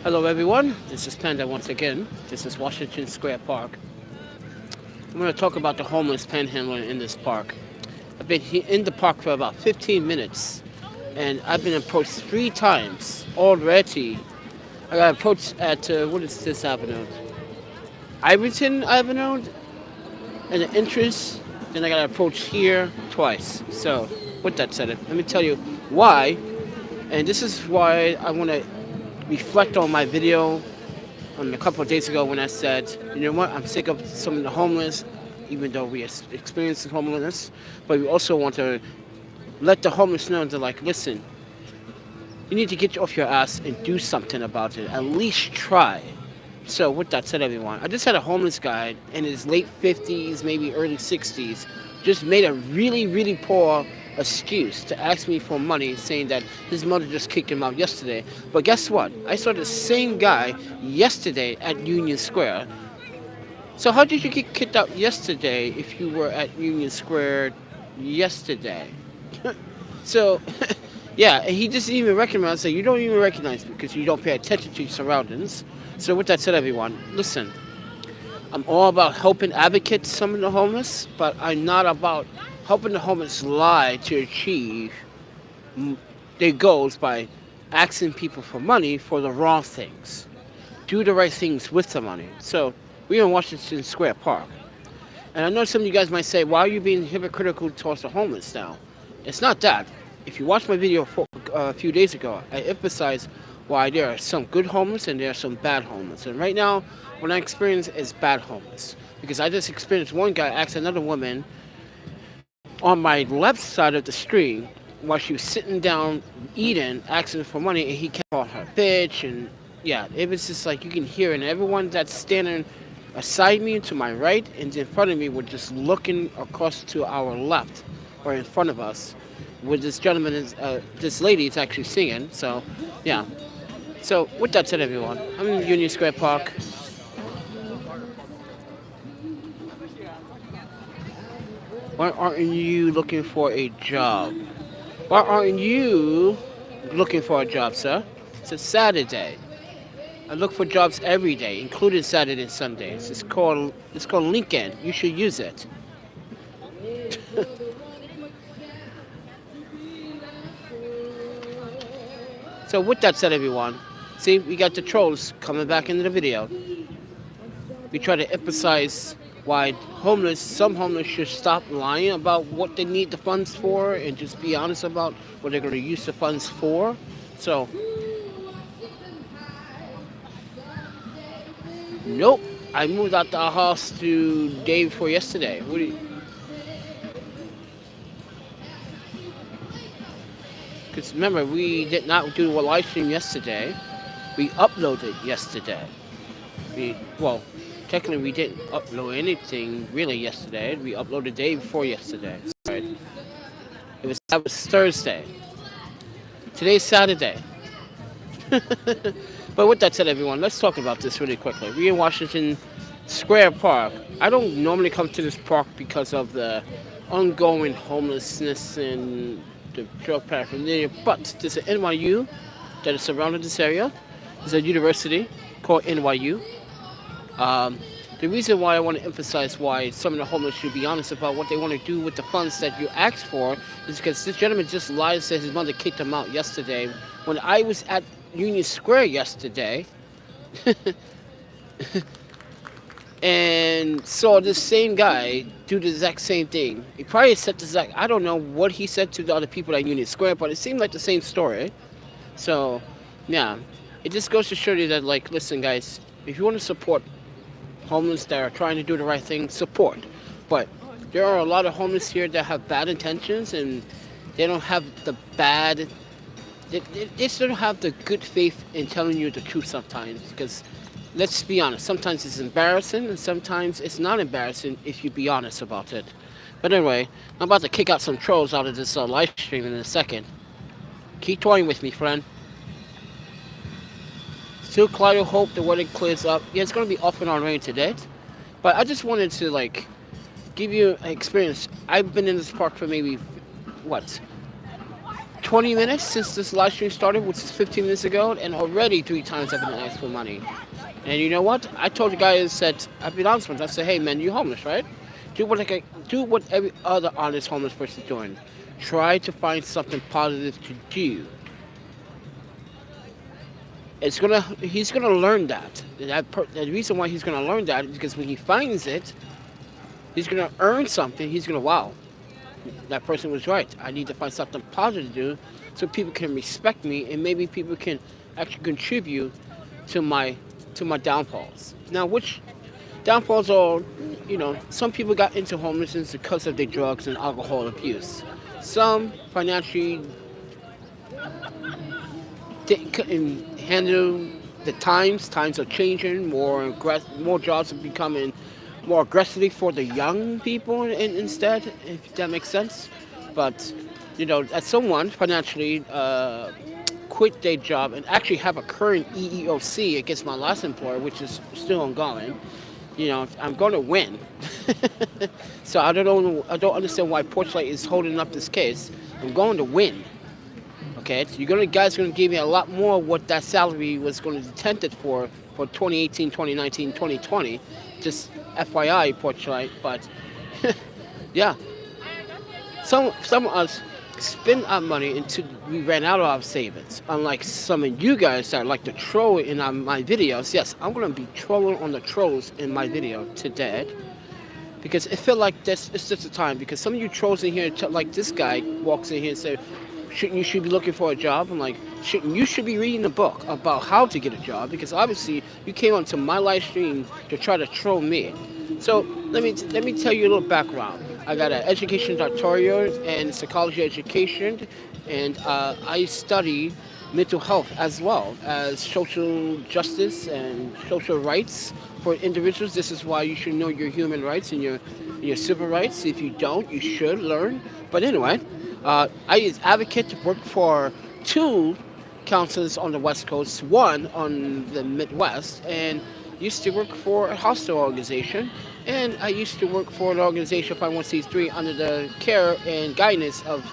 Hello everyone, this is Panda once again. This is Washington Square Park. I'm going to talk about the homeless panhandler in this park. I've been in the park for about 15 minutes and I've been approached 3 times already. I got approached at, what is this avenue? Iverton Avenue and the entrance. Then I got approached here twice. So, with that said, let me tell you why. And this is why I want to reflect on my video a couple of days ago when I said, you know what, I'm sick of some of the homeless, even though we experience homelessness, but we also want to let the homeless know that, like, listen, you need to get off your ass and do something about it. At least try. So with that said, everyone, I just had a homeless guy in his late 50s, maybe early 60s, just made a really, really poor excuse to ask me for money, saying that his mother just kicked him out yesterday. But guess what? I saw the same guy yesterday at Union Square. So how did you get kicked out yesterday if you were at Union Square yesterday? So, yeah, and he doesn't even recognize that. You don't even recognize me because you don't pay attention to your surroundings. So with that said, everyone, listen, I'm all about helping advocate some of the homeless, but I'm not about helping the homeless lie to achieve their goals by asking people for money for the wrong things. Do the right things with the money. So we're in Washington Square Park. And I know some of you guys might say, why are you being hypocritical towards the homeless now? It's not that. If you watched my video a few days ago, I emphasized why there are some good homeless and there are some bad homeless. And right now, what I experience is bad homeless. Because I just experienced one guy ask another woman on my left side of the street while she was sitting down eating, asking for money, and he kept calling her bitch. And yeah, it was just like you can hear it. And everyone that's standing aside me to my right and in front of me were just looking across to our left or in front of us. With this gentleman, this lady is actually singing. So, yeah. So, with that said, everyone, I'm in Union Square Park. Why aren't you looking for a job? Why aren't you looking for a job, sir? It's a Saturday. I look for jobs every day, including Saturday and Sundays. It's called LinkedIn. You should use it. So with that said, everyone, see, we got the trolls coming back into the video. We try to emphasize why some homeless should stop lying about what they need the funds for and just be honest about what they're going to use the funds for. So, nope, I moved out the house the day before yesterday. Because remember, we did not do a live stream yesterday. We uploaded yesterday. Technically we didn't upload anything really yesterday. We uploaded the day before yesterday. Right. That was Thursday. Today's Saturday. But with that said, everyone, let's talk about this really quickly. We're in Washington Square Park. I don't normally come to this park because of the ongoing homelessness and the drug paraphernalia, but there's an NYU that is surrounded this area. There's a university called NYU. The reason why I want to emphasize why some of the homeless should be honest about what they want to do with the funds that you asked for is because this gentleman just lied and said his mother kicked him out yesterday. When I was at Union Square yesterday and saw this same guy do the exact same thing. He probably said the exact, I don't know what he said to the other people at Union Square, but it seemed like the same story. So, yeah, it just goes to show you that, like, listen, guys, if you want to support homeless that are trying to do the right thing, support. But there are a lot of homeless here that have bad intentions, and they don't have the bad, they still don't have the good faith in telling you the truth sometimes, because let's be honest, sometimes it's embarrassing and sometimes it's not embarrassing if you be honest about it. But anyway, I'm about to kick out some trolls out of this live stream in a second. Keep toying with me, friend. Still cloudy hope the weather clears up. Yeah, it's going to be off and on rain today. But I just wanted to, like, give you an experience. I've been in this park for maybe, what, 20 minutes since this live stream started, which is 15 minutes ago, and already 3 times I've been asked for money. And you know what? I told the guy I said, I've been honest with him. I said, hey man, you're homeless, right? Do what every other honest homeless person is doing. Try to find something positive to do. He's gonna learn that. The reason why he's gonna learn that is because when he finds it, he's gonna earn something. He's gonna, wow, that person was right. I need to find something positive to do so people can respect me and maybe people can actually contribute to my downfalls. Now, which downfalls are, some people got into homelessness because of their drugs and alcohol abuse. Some financially didn't handle the times. Times are changing. More jobs are becoming more aggressively for the young people instead, if that makes sense. But, as someone financially quit their job and actually have a current EEOC against my last employer, which is still ongoing, I'm going to win. So I don't understand why Porchlight is holding up this case. I'm going to win. Okay, so guys are going to give me a lot more of what that salary was going to be intended for 2018, 2019, 2020. Just FYI, Porchlight. But yeah, some of us spend our money until we ran out of our savings. Unlike some of you guys that like to troll in my videos. Yes, I'm going to be trolling on the trolls in my video today. Because it felt like it's just a time. Because some of you trolls in here, like this guy walks in here and says, you should be looking for a job. I'm like, you should be reading a book about how to get a job, because obviously you came onto my live stream to try to troll me. So let me tell you a little background. I got an education doctorate in psychology education, and I study mental health as well as social justice and social rights for individuals. This is why you should know your human rights and your civil rights. If you don't, you should learn. But anyway, I advocate to work for 2 councils on the West Coast, 1 on the Midwest, and used to work for a hostel organization. And I used to work for an organization, 501c3, under the care and guidance of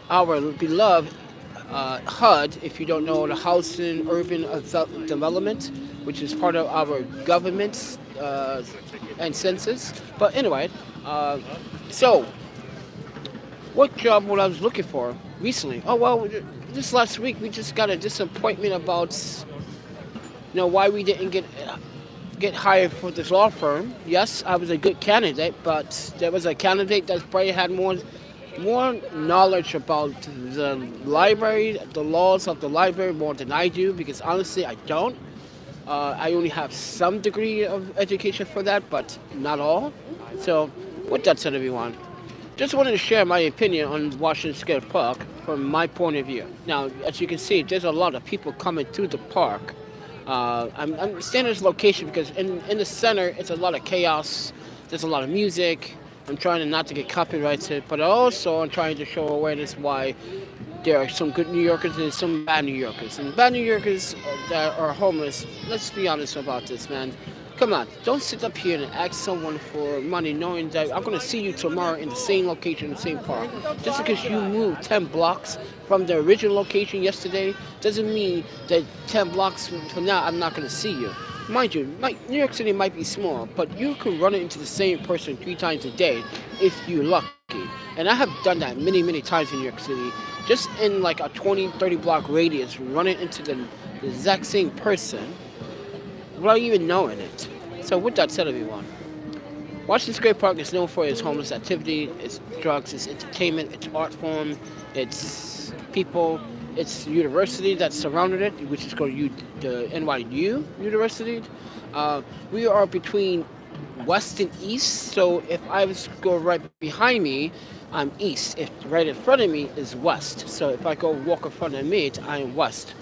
our beloved HUD, if you don't know, the Housing Urban Development, which is part of our government and census. But anyway, so what job what I was looking for recently? Oh, well, this last week we just got a disappointment about, why we didn't get hired for this law firm. Yes, I was a good candidate, but there was a candidate that probably had more knowledge about the library, the laws of the library, more than I do, because honestly I don't. I only have some degree of education for that, but not all. So with that said, everyone, just wanted to share my opinion on Washington Square Park from my point of view. Now, as you can see, there's a lot of people coming through the park. I'm standing in this location because in the center, it's a lot of chaos. There's a lot of music. I'm trying not to get copyrighted, but also I'm trying to show awareness why there are some good New Yorkers and some bad New Yorkers. And bad New Yorkers that are homeless, let's be honest about this, man. Come on, don't sit up here and ask someone for money knowing that I'm going to see you tomorrow in the same location, the same park. Just because you moved 10 blocks from the original location yesterday doesn't mean that 10 blocks from now I'm not going to see you. Mind you, New York City might be small, but you can run into the same person 3 times a day if you're lucky. And I have done that many, many times in New York City, just in like a 20, 30 block radius, running into the exact same person without even knowing it. So with that said, everyone, Washington Square Park is known for its homeless activity, its drugs, its entertainment, its art form, its people, its university that surrounded it, which is called the NYU University. We are between west and east, so if I was to go right behind me, I'm east. If right in front of me is west. So if I go walk in front of me, I am west.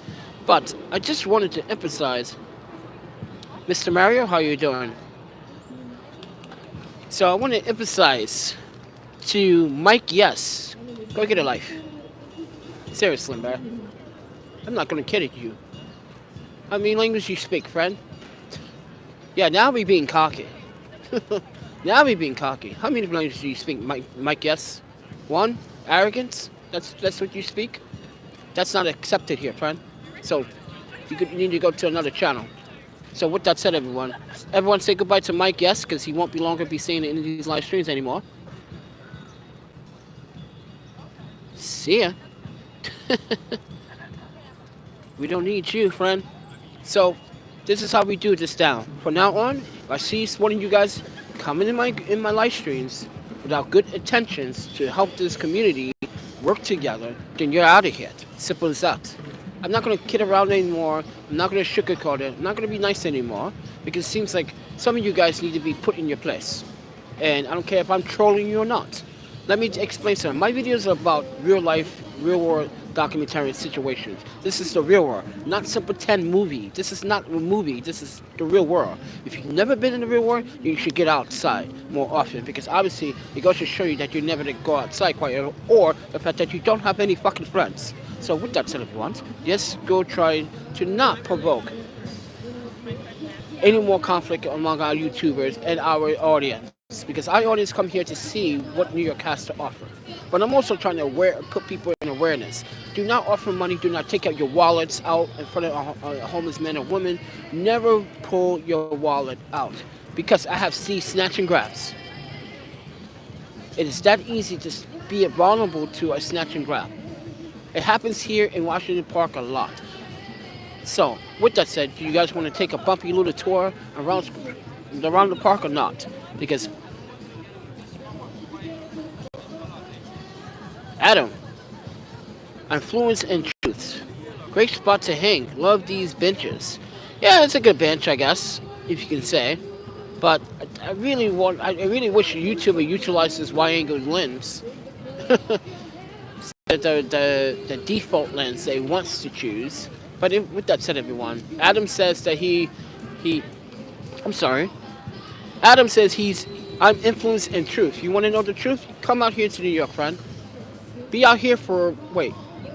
But I just wanted to emphasize, Mr. Mario, how you doing? So I want to emphasize to Mike, yes, go get a life. Seriously, man. I'm not going to kid you. How many languages you speak, friend? Yeah, now we being cocky. Now we being cocky. How many languages do you speak, Mike? Yes? 1? Arrogance? That's what you speak? That's not accepted here, friend. So you need to go to another channel. So with that said, everyone say goodbye to Mike, yes, because he won't be longer be seeing any of these live streams anymore. See ya. We don't need you, friend. So this is how we do this down. From now on, if I see one of you guys coming in my live streams without good intentions to help this community work together, then you're out of here. Simple as that. I'm not going to kid around anymore. I'm not going to sugarcoat it. I'm not going to be nice anymore because it seems like some of you guys need to be put in your place. And I don't care if I'm trolling you or not. Let me explain something. My videos are about real life, real world documentary situations. This is the real world, not some pretend movie. This is not a movie. This is the real world. If you've never been in the real world, you should get outside more often because obviously it goes to show you that you're never to go outside quite, or the fact that you don't have any fucking friends. So with that said, everyone, yes, go try to not provoke any more conflict among our YouTubers and our audience. Because our audience come here to see what New York has to offer. But I'm also trying to put people in awareness. Do not offer money. Do not take out your wallets out in front of a homeless man or woman. Never pull your wallet out. Because I have seen snatch and grabs. It is that easy to be vulnerable to a snatch and grab. It happens here in Washington Park a lot. So, with that said, do you guys want to take a bumpy little tour around the park or not? Because Adam, influence and truth. Great spot to hang. Love these benches. Yeah, it's a good bench, I guess, if you can say. But I really wish YouTube would utilize this wide-angle lens. the default lens they wants to choose. But with that said, everyone, Adam says that Adam says I'm influence and truth. You want to know the truth? Come out here to New York, friend. Be out here for,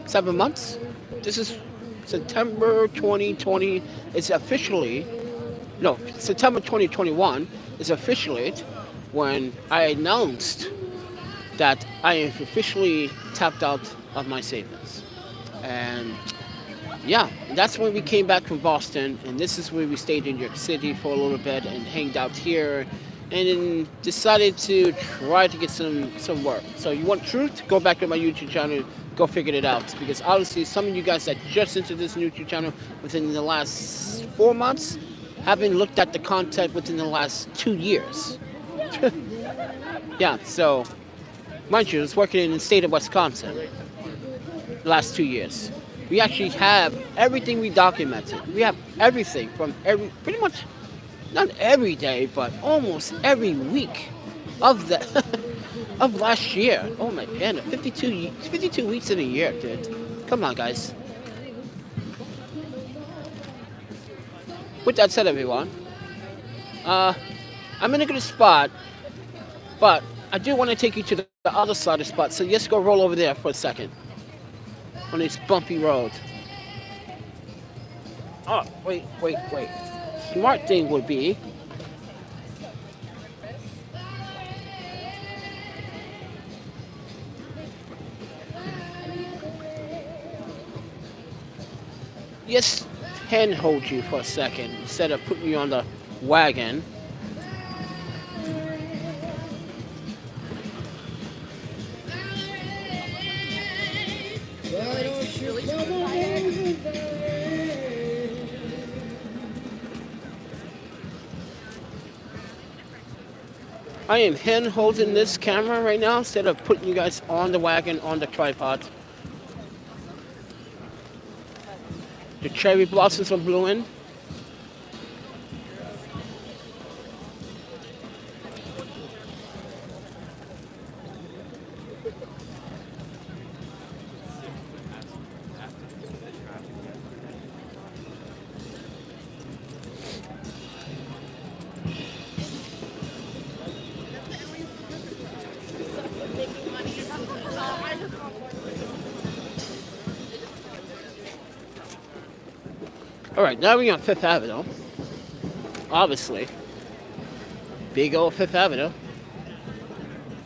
7 months? This is September 2020. It's officially, no, September 2021 is officially when I announced that I am officially tapped out of my savings. And yeah, that's when we came back from Boston, and this is where we stayed in New York City for a little bit and hanged out here, and then decided to try to get some work. So you want truth? Go back to my YouTube channel, go figure it out, because obviously some of you guys that just entered this YouTube channel within the last 4 months haven't looked at the content within the last 2 years. Yeah, so mind you, I was working in the state of Wisconsin the last 2 years. We actually have everything we documented. We have everything from pretty much, not every day, but almost every week of of last year. Oh my panda, 52 weeks in a year, dude. Come on, guys. With that said, everyone, I'm in a good spot, but I do want to take you to the other side of the spot. So let's go roll over there for a second. On this bumpy road. Oh, wait. Smart thing would be just handhold you for a second instead of putting you on the wagon. I am hand holding this camera right now instead of putting you guys on the wagon, on the tripod. The cherry blossoms are blooming. Alright, now we're on Fifth Avenue. Obviously. Big old Fifth Avenue.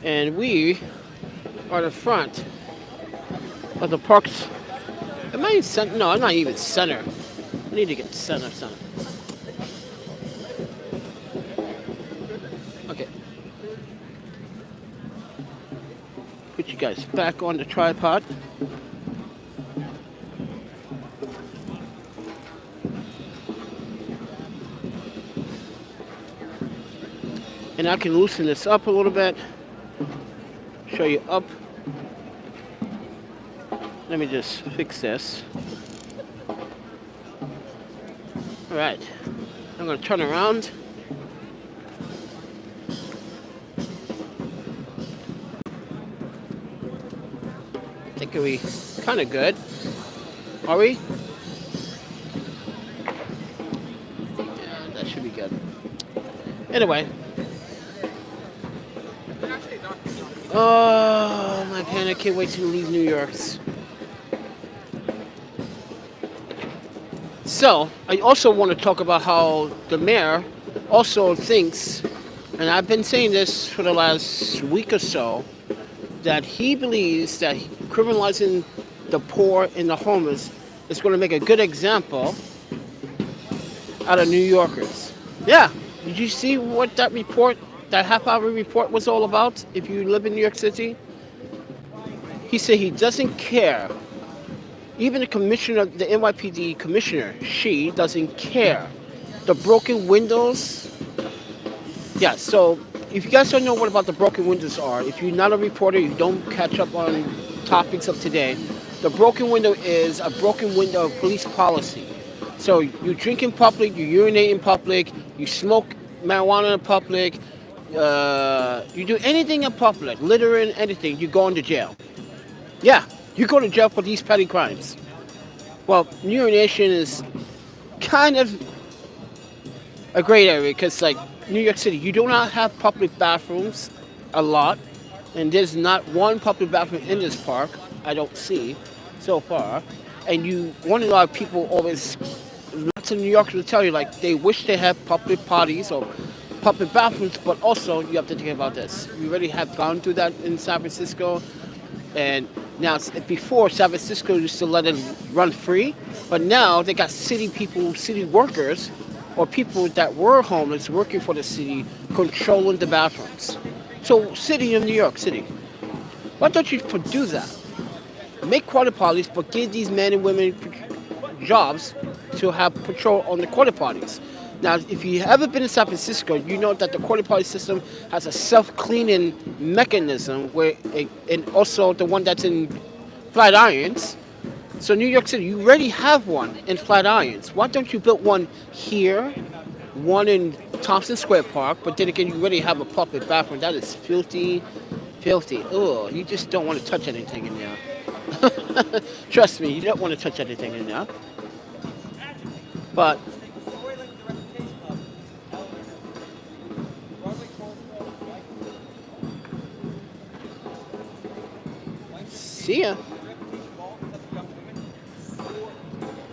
And we are the front of the Parks Am I in center? No, I'm not even center. I need to get center. Okay. Put you guys back on the tripod. And I can loosen this up a little bit. Show you up. Let me just fix this. All right. I'm going to turn around. I think we kind of good. Are we? Yeah, that should be good. Anyway. Oh, my man, I can't wait to leave New York. So, I also want to talk about how the mayor also thinks, and I've been saying this for the last week or so, that he believes that criminalizing the poor and the homeless is going to make a good example out of New Yorkers. Yeah, did you see what that report, that half-hour report was all about if you live in New York City? He said he doesn't care. Even the commissioner, the NYPD commissioner, she doesn't care. The broken windows. Yeah, so if you guys don't know what about the broken windows are, if you're not a reporter, you don't catch up on topics of today, the broken window is a broken window of police policy. So you drink in public, you urinate in public, you smoke marijuana in public, you do anything in public, littering, anything, you go into jail. Yeah, you go to jail for these petty crimes. Well, urination is kind of a great area because, like, New York City, you do not have public bathrooms a lot, and there's not one public bathroom in this park, I don't see so far. And you wonder, a lot of people always, lots of New Yorkers will tell you, like, they wish they had public potties or public bathrooms, but also you have to think about this. We already have gone through that in San Francisco, and now before San Francisco used to let it run free, but now they got city people, city workers, or people that were homeless working for the city controlling the bathrooms. So, city of New York City, why don't you do that? Make quarter potties, but give these men and women jobs to have patrol on the quarter potties. Now, if you ever been in San Francisco, you know that the quarter potty system has a self-cleaning mechanism, and also the one that's in Flatirons. So New York City, you already have one in Flatirons. Why don't you build one here, one in Thompson Square Park, but then again, you already have a public bathroom. That is filthy. Oh, you just don't want to touch anything in there. Trust me, you don't want to touch anything in there. But see ya.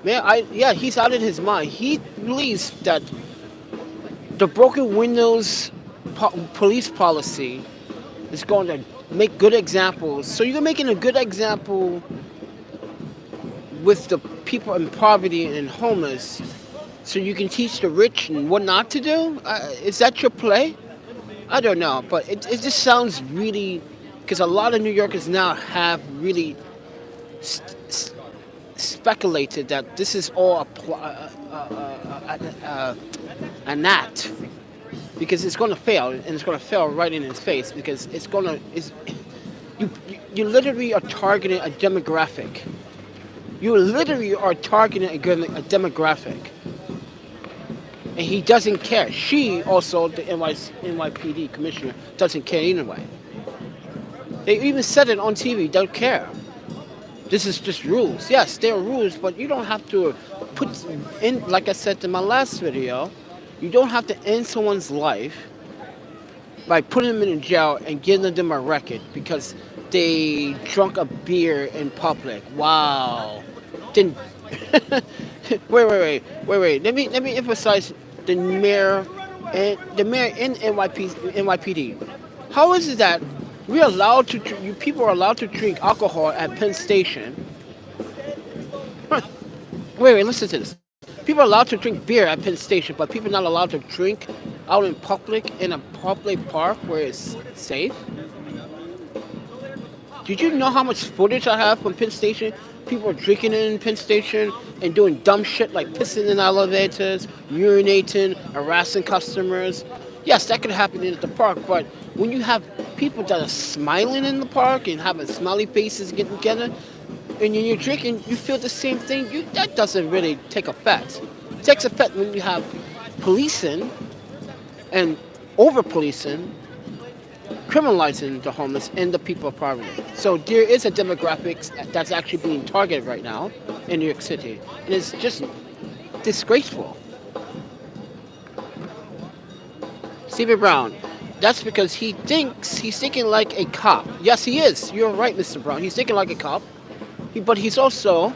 Man, he's out of his mind. He believes that the broken windows police policy is going to make good examples. So you're making a good example with the people in poverty and homeless, so you can teach the rich and what not to do? Is that your play? I don't know, but it just sounds really, because a lot of New Yorkers now have really speculated that this is all an act, because it's going to fail, and it's going to fail right in his face, because you literally are targeting a demographic. You literally are targeting a demographic. And he doesn't care. She also, the NYPD commissioner, doesn't care anyway. They even said it on TV, don't care. This is just rules. Yes, there are rules, but you don't have to put in, like I said in my last video, you don't have to end someone's life by putting them in jail and giving them a record because they drunk a beer in public. Wow. Then wait. Let me emphasize the mayor in NYPD. How is it that people are allowed to drink alcohol at Penn Station, Wait, listen to this. People are allowed to drink beer at Penn Station, but people are not allowed to drink out in public in a public park where it's safe. Did you know how much footage I have from Penn Station? People are drinking in Penn Station and doing dumb shit like pissing in elevators, urinating, harassing customers. Yes, that could happen in the park, but when you have people that are smiling in the park and having smiley faces getting together, and when you're drinking, you feel the same thing. That doesn't really take effect. It takes effect when you have policing and over policing, criminalizing the homeless and the people of poverty. So there is a demographic that's actually being targeted right now in New York City, and it's just disgraceful. Stephen Brown, that's because he's thinking like a cop. Yes, he is. You're right, Mr. Brown. He's thinking like a cop. But he's also,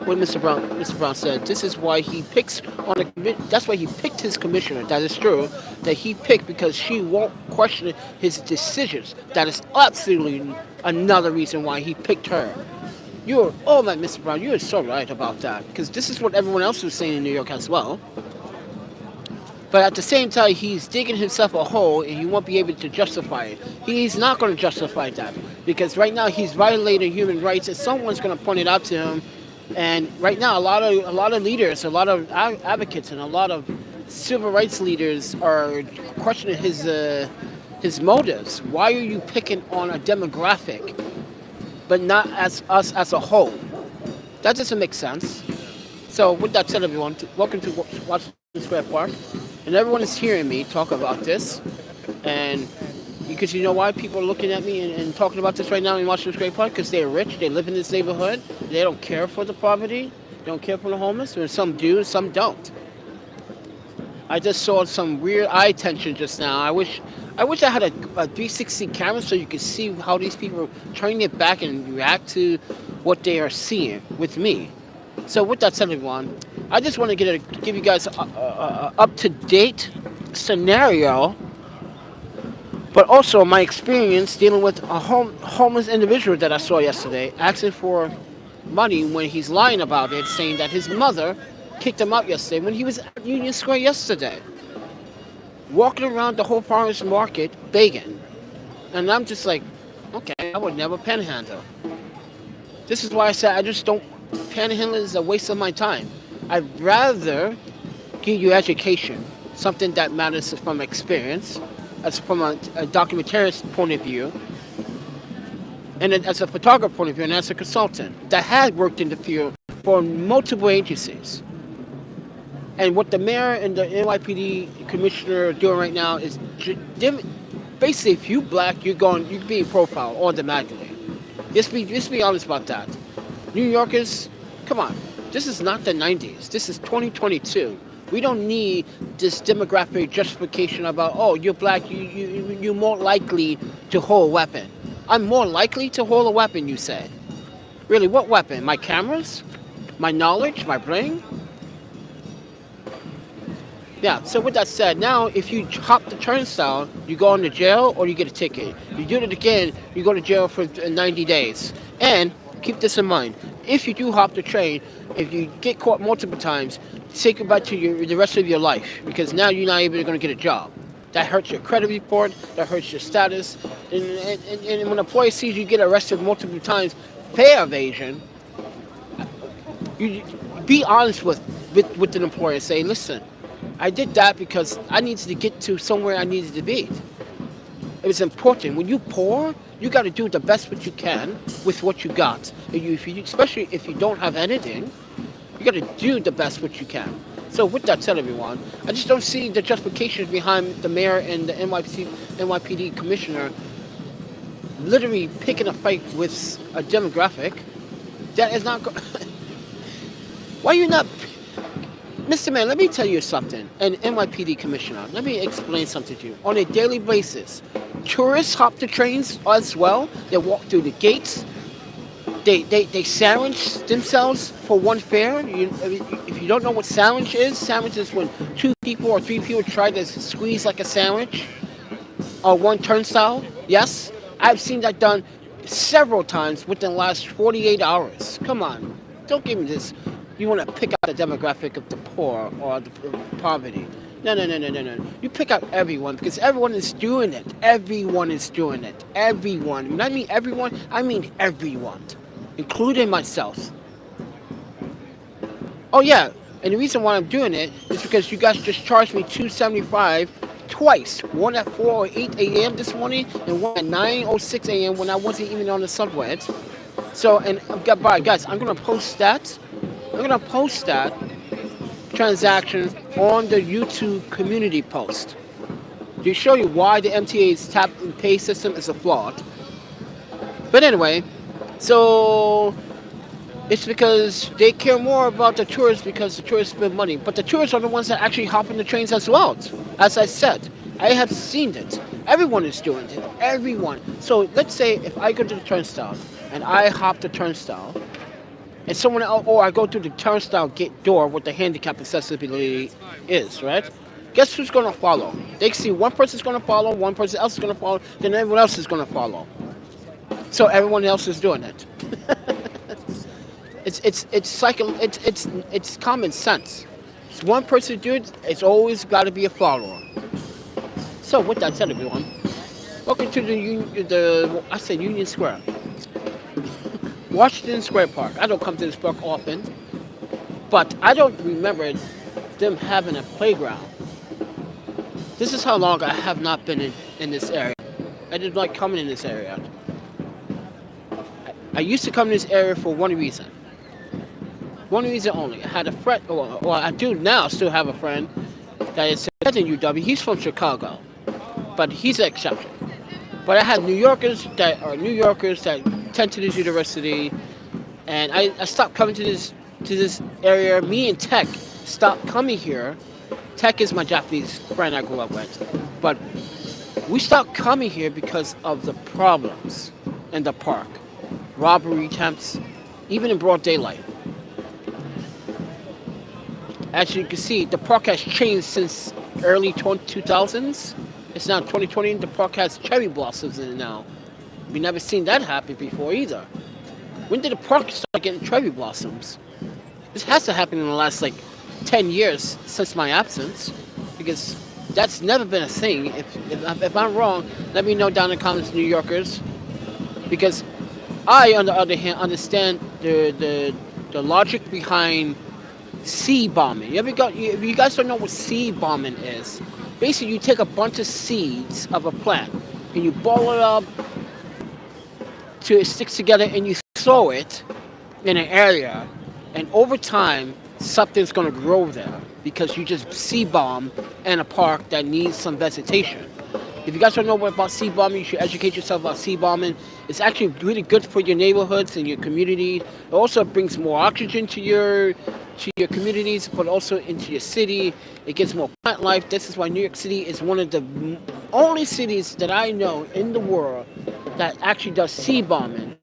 what Mr. Brown said, this is why he picks that's why he picked his commissioner. That is true. That he picked because she won't question his decisions. That is absolutely another reason why he picked her. Oh my, Mr. Brown, you are so right about that. Because this is what everyone else was saying in New York as well. But at the same time, he's digging himself a hole and he won't be able to justify it. He's not going to justify that because right now he's violating human rights and someone's going to point it out to him. And right now, a lot of leaders, a lot of advocates, and a lot of civil rights leaders are questioning his motives. Why are you picking on a demographic, but not as us as a whole? That doesn't make sense. So with that said, everyone, welcome to Washington Square Park. And everyone is hearing me talk about this. And because you know why people are looking at me and talking about this right now in Washington Square Park? Because they're rich, they live in this neighborhood, they don't care for the poverty, they don't care for the homeless, and some do and some don't. I just saw some weird eye tension just now. I wish I had a 360 camera so you could see how these people are turning it back and react to what they are seeing with me. So with that said, everyone, I just want to give you guys a up-to-date scenario, but also my experience dealing with a homeless individual that I saw yesterday asking for money when he's lying about it, saying that his mother kicked him out yesterday when he was at Union Square yesterday, walking around the whole farmers market begging. And I'm just like, okay, I would never panhandle. This is why I said I just don't. Panhandling is a waste of my time. I'd rather give you education, something that matters from experience, as from a documentarist point of view, and as a photographer point of view, and as a consultant that had worked in the field for multiple agencies. And what the mayor and the NYPD commissioner are doing right now is basically, if you black, you're being profiled automatically. Just be honest about that. New Yorkers, come on. This is not the 90s. This is 2022. We don't need this demographic justification about, oh, you're black, you're more likely to hold a weapon. I'm more likely to hold a weapon, you say. Really, what weapon? My cameras? My knowledge? My brain? Yeah, so with that said, now if you hop the turnstile, you go into jail or you get a ticket. You do it again, you go to jail for 90 days. And keep this in mind. If you do hop the train, if you get caught multiple times, say goodbye to the rest of your life because now you're not even going to get a job. That hurts your credit report. That hurts your status. And when an employer sees you get arrested multiple times, pay evasion, you be honest with an employer. Say, listen, I did that because I needed to get to somewhere I needed to be. It was important. When you're poor, you got to do the best what you can with what you got. Especially if you don't have anything, you got to do the best what you can. So with that said, everyone, I just don't see the justification behind the mayor and the NYPD commissioner literally picking a fight with a demographic that is not. Why are you not? Mr. Man, let me tell you something. An NYPD commissioner, let me explain something to you. On a daily basis, tourists hop the trains as well. They walk through the gates. They sandwich themselves for one fare. If you don't know what sandwich is when 2 people or 3 people try to squeeze like a sandwich or one turnstile. Yes, I've seen that done several times within the last 48 hours. Come on, don't give me this. you want to pick out the demographic of the poor or the poverty. No, no, no, no, no, no. You pick out everyone because everyone is doing it. Everyone is doing it. Everyone. When I mean everyone, I mean everyone, including myself. Oh yeah, and the reason why I'm doing it is because you guys just charged me $275 twice. One at 4 or 8 a.m. this morning, and one at 9 or 6 a.m. when I wasn't even on the subway. So, and guys, I'm gonna post that. I'm gonna post that transaction on the YouTube community post to show you why the MTA's tap and pay system is a flawed. But anyway, so it's because they care more about the tourists because the tourists spend money. But the tourists are the ones that actually hop on the trains as well. As I said, I have seen it. Everyone is doing it. Everyone. So let's say if I go to the turnstile and I hop the turnstile, and someone else, or I go through the turnstile gate door where the handicap accessibility is, right? Guess who's going to follow? They see one person's going to follow, one person else is going to follow, then everyone else is going to follow. So everyone else is doing it. It's common sense. It's one person do it, it's always got to be a follower. So with that said, everyone, welcome to the Union Square. Washington Square Park. I don't come to this park often, but I don't remember them having a playground. This is how long I have not been in this area. I did like coming in this area. I used to come in this area for one reason. One reason only. I had a friend, well, I do now still have a friend that is at the UW. He's from Chicago, but he's an exception. But I had New Yorkers that attend to this university, and I stopped coming to this area. Me and Tech stopped coming here. Tech is my Japanese friend I grew up with, but we stopped coming here because of the problems in the park, robbery attempts, even in broad daylight. As you can see, the park has changed since early 2000s. It's now 2020. The park has cherry blossoms in it now. We've never seen that happen before either. When did the park start getting cherry blossoms? This has to happen in the last 10 years since my absence, because that's never been a thing. If I'm wrong, let me know down in the comments, New Yorkers, because I, on the other hand, understand the logic behind seed bombing. If you guys don't know what seed bombing is, basically you take a bunch of seeds of a plant and you ball it up till it sticks together and you throw it in an area, and over time something's going to grow there because you just seed bomb in a park that needs some vegetation. If you guys don't know about seed bombing, you should educate yourself about seed bombing. It's actually really good for your neighborhoods and your community. It also brings more oxygen to your communities, but also into your city. It gives more plant life. This is why New York City is one of the only cities that I know in the world that actually does seed bombing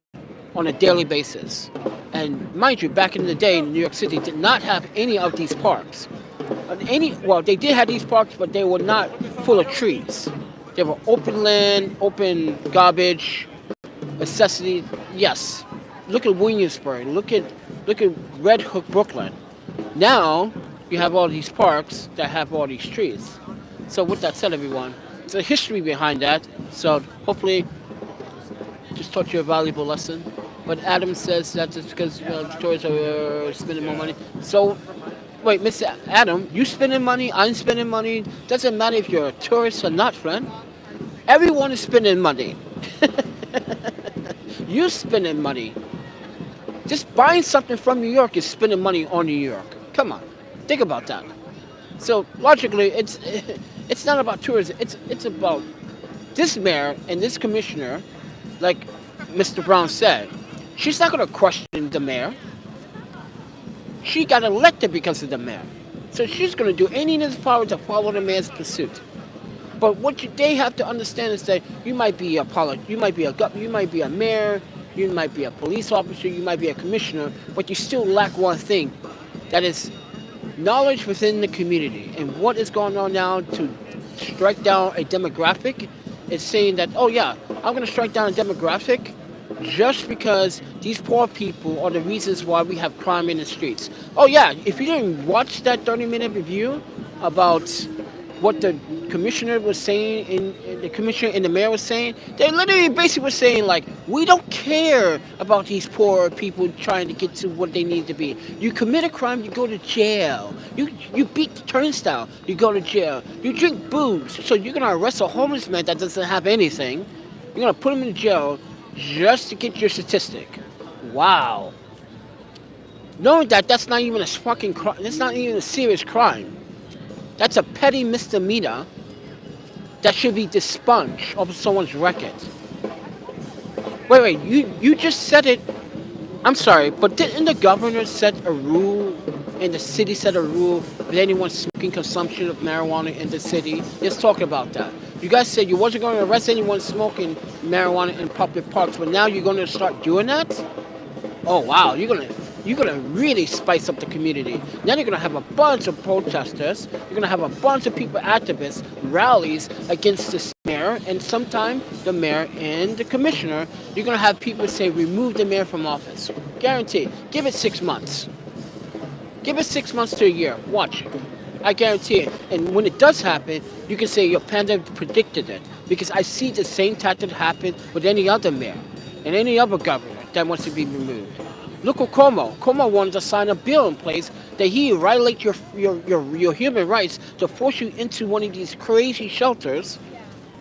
on a daily basis. And mind you, back in the day, New York City did not have any of these parks. They did have these parks, but they were not full of trees. They were open land, open garbage, necessity. Yes, look at Williamsburg. Look at Red Hook, Brooklyn. Now you have all these parks that have all these trees. So with that said, everyone, there's a history behind that. So hopefully, just taught you a valuable lesson. But Adam says that it's because the tourists are spending more money. So wait, Mr. Adam, you spending money? I'm spending money. Doesn't matter if you're a tourist or not, friend. Everyone is spending money. You're spending money. Just buying something from New York is spending money on New York. Come on, think about that. So logically, it's not about tourism. It's about this mayor and this commissioner, like Mr. Brown said. She's not going to question the mayor. She got elected because of the mayor. So she's going to do anything in its power to follow the mayor's pursuit. But what they have to understand is that you might be a mayor, you might be a police officer, you might be a commissioner, but you still lack one thing. That is knowledge within the community. And what is going on now to strike down a demographic is saying that, oh yeah, I'm going to strike down a demographic, just because these poor people are the reasons why we have crime in the streets. Oh yeah, if you didn't watch that 30-minute review about what the commissioner was saying, in the commissioner and the mayor was saying, they literally basically were saying like, we don't care about these poor people trying to get to what they need to be. You commit a crime, you go to jail. You beat the turnstile, you go to jail. You drink booze, so you're gonna arrest a homeless man that doesn't have anything. You're gonna put him in jail just to get your statistic. Wow. Knowing that that's not even a fucking crime, that's not even a serious crime. That's a petty misdemeanor that should be expunged off someone's record. Wait, you just said it. I'm sorry, but didn't the governor set a rule and the city set a rule with anyone smoking consumption of marijuana in the city? Let's talk about that. You guys said you wasn't going to arrest anyone smoking marijuana in public parks, but now you're going to start doing that? Oh wow, you're gonna really spice up the community. Then you're gonna have a bunch of protesters. You're gonna have a bunch of people, activists, rallies against the mayor, and sometimes the mayor and the commissioner. You're gonna have people say, remove the mayor from office. Guaranteed. Give it 6 months. Give it 6 months to a year. Watch it. I guarantee it. And when it does happen, you can say your panda predicted it, because I see the same tactic happen with any other mayor and any other governor that wants to be removed. Look at Cuomo. Cuomo wanted to sign a bill in place that he violate your human rights to force you into one of these crazy shelters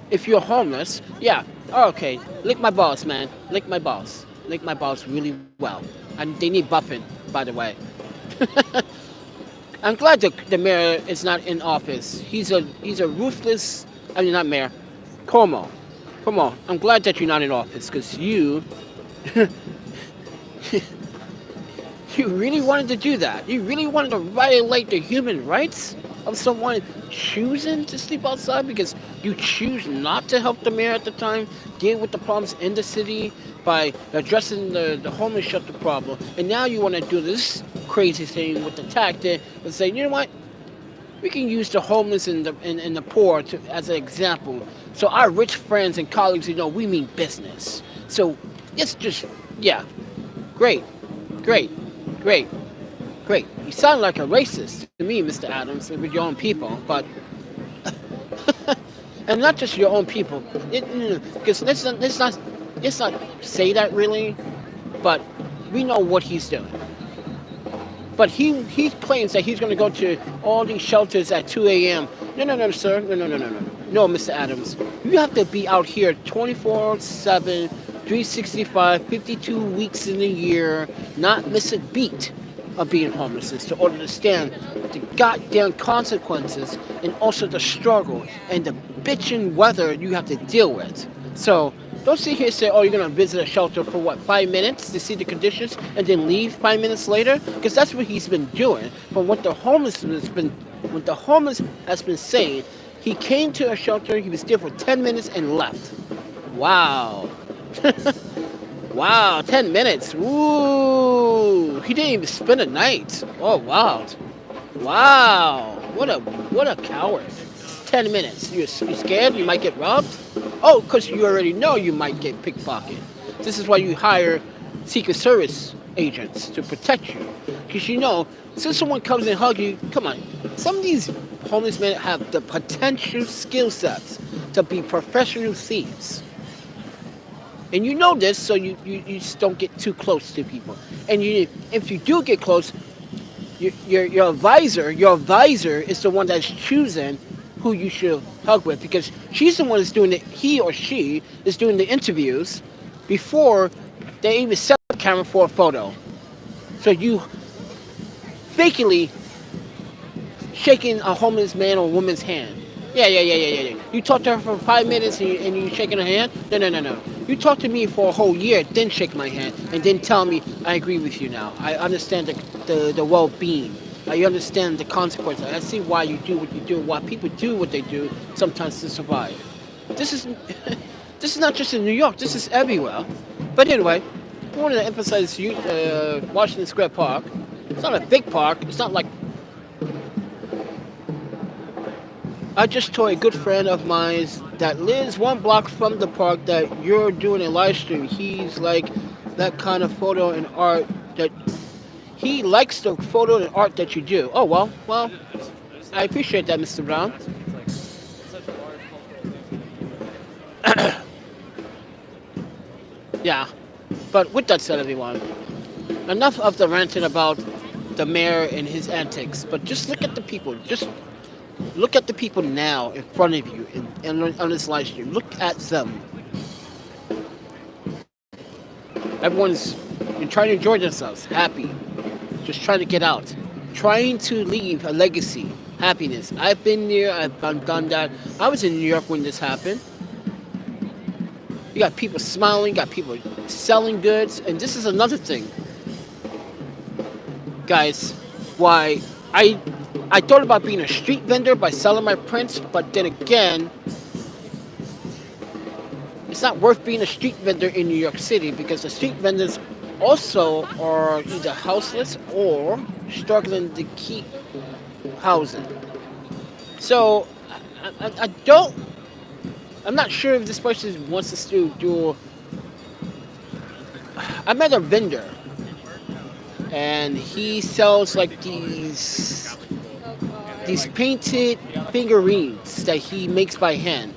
if you're homeless. Yeah, okay. Lick my balls, man. Lick my balls. Lick my balls really well. And they need buffing, by the way. I'm glad the mayor is not in office. He's a ruthless. I mean, not mayor. Cuomo. Come on. I'm glad that you're not in office, because you. You really wanted to do that. You really wanted to violate the human rights of someone choosing to sleep outside because you choose not to help the mayor at the time deal with the problems in the city by addressing the homeless shelter problem. And now you want to do this crazy thing with the tactic and say, you know what? We can use the homeless and the poor as an example. So our rich friends and colleagues, we mean business. So it's just, yeah, great. You sound like a racist to me, Mr. Adams, with your own people, but and not just your own people. Because let's not say that really, but we know what he's doing. But he claims that he's going to go to all these shelters at 2 a.m. No, sir. No, Mr. Adams. You have to be out here 24/7. 365, 52 weeks in a year, not miss a beat of being homeless to order to stand the goddamn consequences and also the struggle and the bitching weather you have to deal with. So don't sit here and say, oh, you're going to visit a shelter for 5 minutes to see the conditions and then leave 5 minutes later? Because that's what he's been doing. From what the homeless has been saying, he came to a shelter, he was there for 10 minutes and left. Wow. Wow, 10 minutes. Ooh, he didn't even spend a night. Oh, wow. Wow, what a coward. 10 minutes. You're scared you might get robbed? Oh, because you already know you might get pickpocketed. This is why you hire Secret Service agents to protect you. Because since someone comes and hugs you, come on. Some of these homeless men have the potential skill sets to be professional thieves. And you know this, so you just don't get too close to people. And if you do get close, your advisor is the one that's choosing who you should hug with, because she's the one that's doing he or she is doing the interviews before they even set up the camera for a photo. So you fakely shaking a homeless man or woman's hand. Yeah. You talk to her for 5 minutes and you shaking her hand? No. You talk to me for a whole year, then shake my hand, and then tell me I agree with you now. I understand the well-being. I understand the consequences. I see why you do what you do, why people do what they do sometimes to survive. This is not just in New York. This is everywhere. But anyway, I wanted to emphasize Washington Square Park. It's not a big park. It's not like... I just told a good friend of mine that lives 1 block from the park that you're doing a live stream. He's like that kind of photo and art that he likes the photo and art that you do. Oh well, I appreciate that, Mr. Brown. Yeah, but with that said, everyone, enough of the ranting about the mayor and his antics. But just look at the people. Just look at the people now in front of you on this live stream. Look at them. Everyone's been trying to enjoy themselves, happy, just trying to get out, trying to leave a legacy, happiness. I've been there, I've done that. I was in New York when this happened. You got people smiling, got people selling goods, and this is another thing, guys. Why I thought about being a street vendor by selling my prints, but then again, it's not worth being a street vendor in New York City because the street vendors also are either houseless or struggling to keep housing. So I don't. I'm not sure if this person wants us to do. I met a vendor, and he sells like these painted figurines that he makes by hand.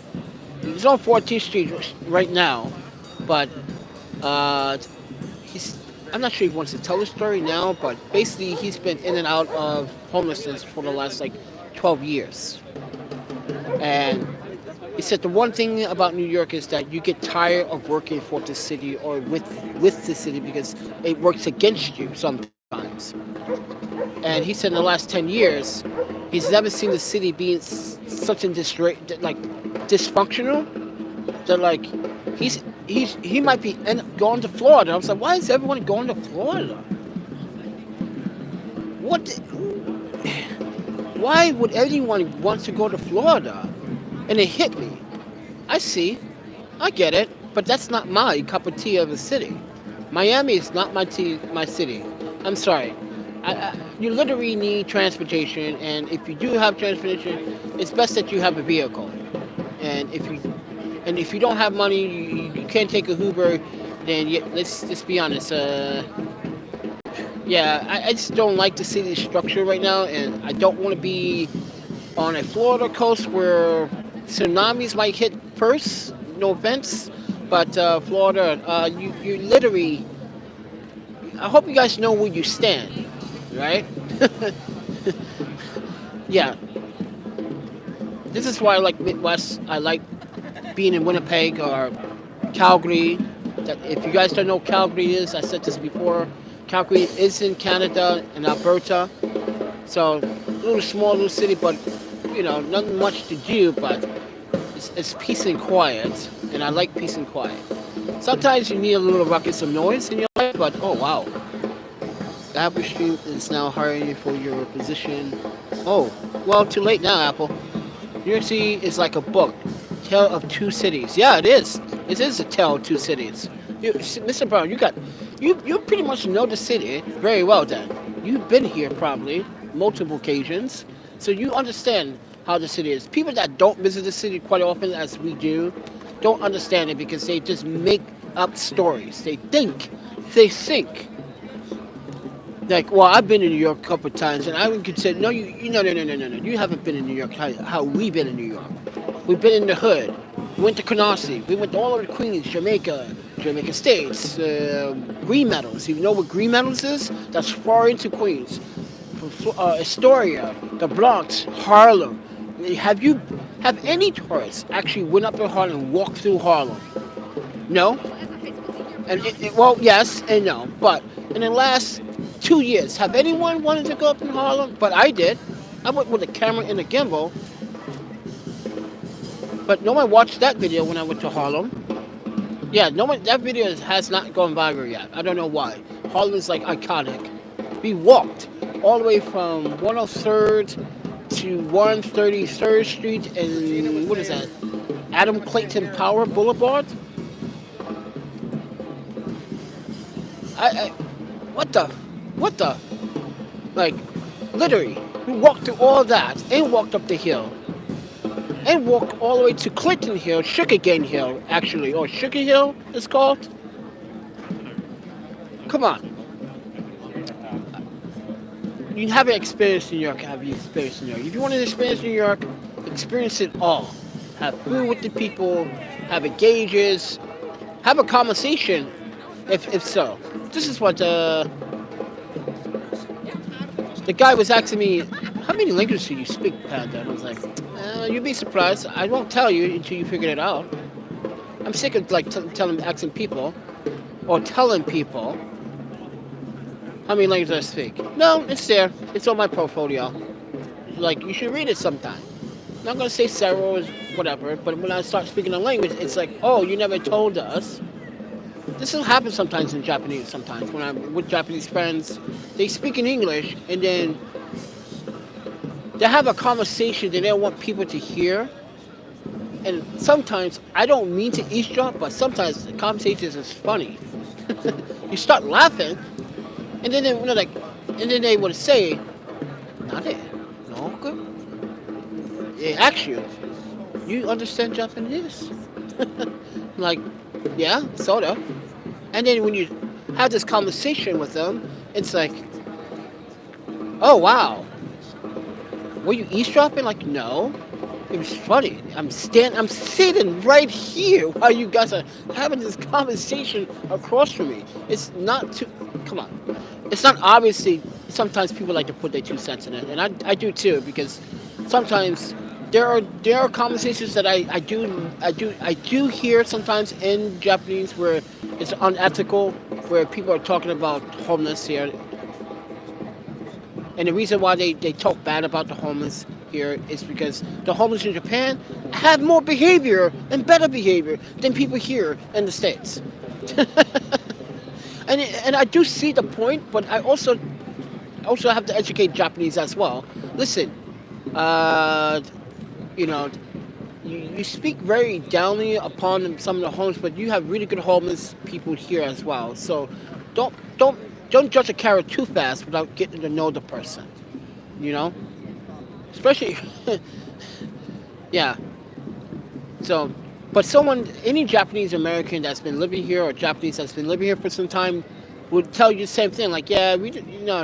He's on 14th Street right now, but he's. I'm not sure he wants to tell the story now, but basically he's been in and out of homelessness for the last like 12 years. And he said the one thing about New York is that you get tired of working for the city or with the city because it works against you sometimes. And he said in the last 10 years, he's never seen the city being such in like dysfunctional. That like he might be going to Florida. I was like, why is everyone going to Florida? What? Why would anyone want to go to Florida? And it hit me. I see. I get it. But that's not my cup of tea of a city. Miami is not my city. I'm sorry. You literally need transportation, and if you do have transportation, it's best that you have a vehicle. And if you don't have money, you can't take a Uber, then let's just be honest. Yeah, I just don't like the city structure right now, and I don't want to be on a Florida coast where tsunamis might hit first. No offense, but Florida, you literally. I hope you guys know where you stand, right? Yeah, this is why I like Midwest. I like being in Winnipeg or Calgary. That if you guys don't know what Calgary is, I said this before. Calgary is in Canada and Alberta, so small little city, but nothing much to do. But it's peace and quiet, and I like peace and quiet. Sometimes you need a little ruckus of noise in your life, but oh wow, the Apple Stream is now hiring you for your position. Oh, well, too late now, Apple. New York City is like a book, tale of two cities. Yeah, it is. It is a tale of two cities. Mr. Brown, you pretty much know the city very well. Then you've been here probably multiple occasions, so you understand how the city is. People that don't visit the city quite often, as we do, don't understand it because they just make up stories. They think. Like, well, I've been in New York a couple of times, and I would consider, no, no. You haven't been in New York how we've been in New York. We've been in the hood. We went to Canarsie. We went to all over Queens, Jamaica States, Green Meadows. You know what Green Meadows is? That's far into Queens. Astoria, the Bronx, Harlem. Have any tourists actually went up to Harlem and walked through Harlem? No? And well, yes and no. But in the last 2 years, have anyone wanted to go up in Harlem? But I did. I went with a camera and a gimbal. But no one watched that video when I went to Harlem. Yeah, no one. That video has not gone viral yet. I don't know why. Harlem is like iconic. We walked all the way from 103rd to 133rd Street and what is that? Adam Clayton Power Boulevard. What the? Like, literally, we walked through all that and walked up the hill. and walk all the way to Clinton Hill, Sugarcane Hill, actually, or Sugar Hill it's called. Come on. You haven't experienced New York, have you experienced New York? If you want to experience New York, experience it all. Have food with the people, have engages, have a conversation, if so. This is what the guy was asking me, how many languages do you speak, Panda? And I was like, you'd be surprised. I won't tell you until you figure it out. I'm sick of like asking people, or telling people how many languages I speak. No, it's there. It's on my portfolio. Like, you should read it sometime. I'm not going to say several or whatever, but when I start speaking a language, it's like, oh, you never told us. This will happen sometimes in Japanese sometimes. When I'm with Japanese friends, they speak in English, and then they have a conversation that they don't want people to hear. And sometimes, I don't mean to eavesdrop, but sometimes the conversation is funny. You start laughing, and then they would say, "Nade, no good." They ask you, "You understand Japanese?" Like, yeah, sort of. And then when you have this conversation with them, it's like, "Oh wow, were you eavesdropping?" Like, no. It was funny. I'm sitting right here while you guys are having this conversation across from me. It's not too. Come on. It's not obviously. Sometimes people like to put their 2 cents in it, and I do too, because sometimes there are conversations that I do hear sometimes in Japanese where it's unethical, where people are talking about homeless here, and the reason why they talk bad about the homeless here is because the homeless in Japan have more behavior and better behavior than people here in the States. and I do see the point, but I also have to educate Japanese as well. Listen, you know, you speak very downly upon some of the homeless, but you have really good homeless people here as well. So don't judge a carrot too fast without getting to know the person. You know? Especially, yeah. So, but any Japanese American that's been living here, or Japanese that's been living here for some time, would tell you the same thing. Like, yeah,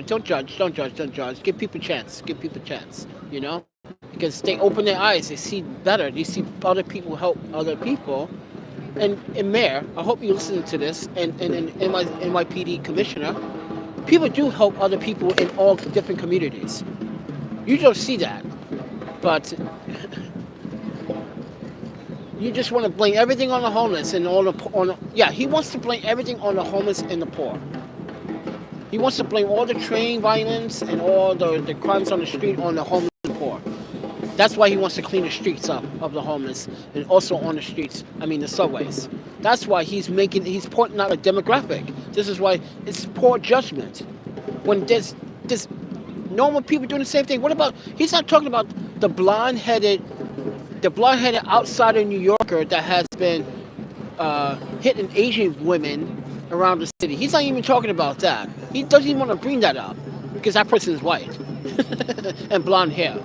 don't judge. Give people a chance. You know, because they open their eyes, they see better. They see other people help other people. And Mayor, I hope you listen to this, and NYPD Commissioner, people do help other people in all different communities. You don't see that, but you just want to blame everything on the homeless and he wants to blame everything on the homeless and the poor. He wants to blame all the train violence and all the crimes on the street on the homeless and poor. That's why he wants to clean the streets up of the homeless, and also on the streets, the subways. That's why he's pointing out a demographic. This is why it's poor judgment. When there's normal people doing the same thing. What about, he's not talking about the blonde-headed outsider New Yorker that has been hitting Asian women around the city. He's not even talking about that. He doesn't even want to bring that up because that person is white and blonde hair.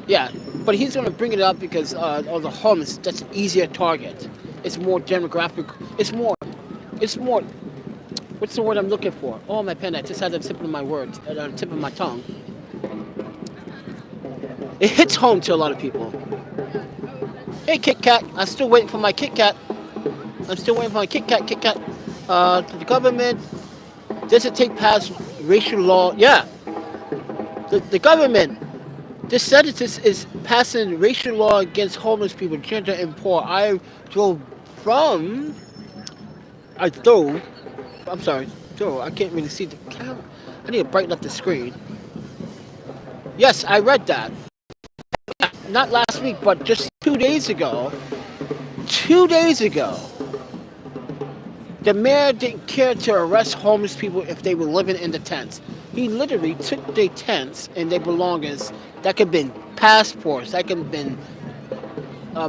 Yeah, but he's going to bring it up because of the homeless. That's an easier target. It's more demographic. It's more. What's the word I'm looking for? Oh, my pen! I just had a tip of my words, a tip of my tongue. It hits home to a lot of people. Hey, Kit Kat! I'm still waiting for my Kit Kat. Kit Kat. The government doesn't take past racial law. Yeah, the government. This sentence is passing racial law against homeless people, gender and poor. I'm sorry, I can't really see the camera. I need to brighten up the screen. Yes, I read that. Not last week, but just 2 days ago. 2 days ago, the mayor didn't care to arrest homeless people if they were living in the tents. He literally took their tents and their belongings. That could have been passports, that could have been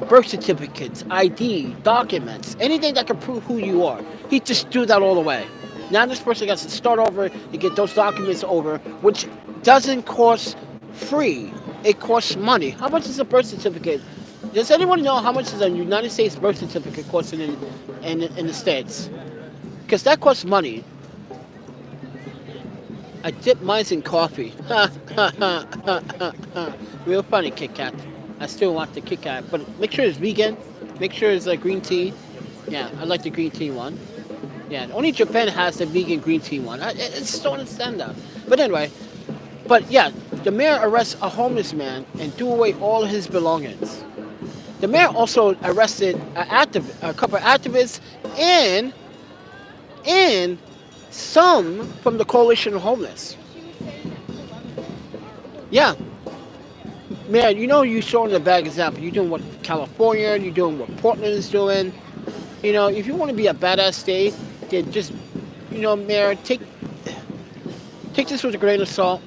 birth certificates, ID, documents, anything that could prove who you are. He just threw that all away. Now this person has to start over and get those documents over, which doesn't cost free. It costs money. How much is a birth certificate Does anyone know how much is a United States birth certificate costing in the States? Because that costs money. I dip mine in coffee. Real funny, Kit Kat. I still want the Kit Kat, but make sure it's vegan. Make sure it's like green tea. Yeah, I like the green tea one. Yeah, only Japan has the vegan green tea one. I just don't understand that. But anyway, but yeah, the mayor arrests a homeless man and threw away all his belongings. The mayor also arrested a couple of activists and some from the Coalition of Homeless. Yeah, man, you know you're showing a bad example. You're doing what California, you're doing what Portland is doing. You know, if you want to be a badass state, then just, Mayor, take this with a grain of salt.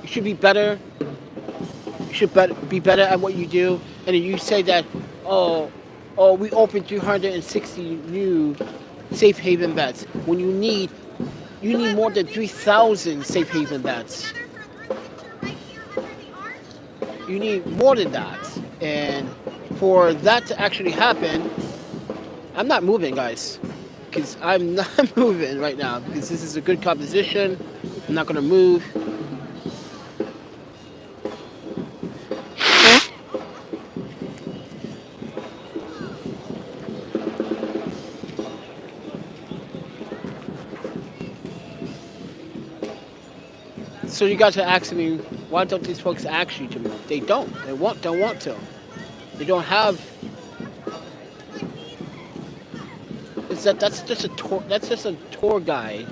You should be better. You should be better at what you do. And then you say that, we opened 360 new safe haven beds when you need more than 3,000 safe haven beds. You need more than that. And for that to actually happen, I'm not moving, guys. Because I'm not moving right now. Because this is a good composition. I'm not going to move. So you guys are asking me, why don't these folks ask you to move? They don't. They don't want to. They don't have. That's just a tour guide.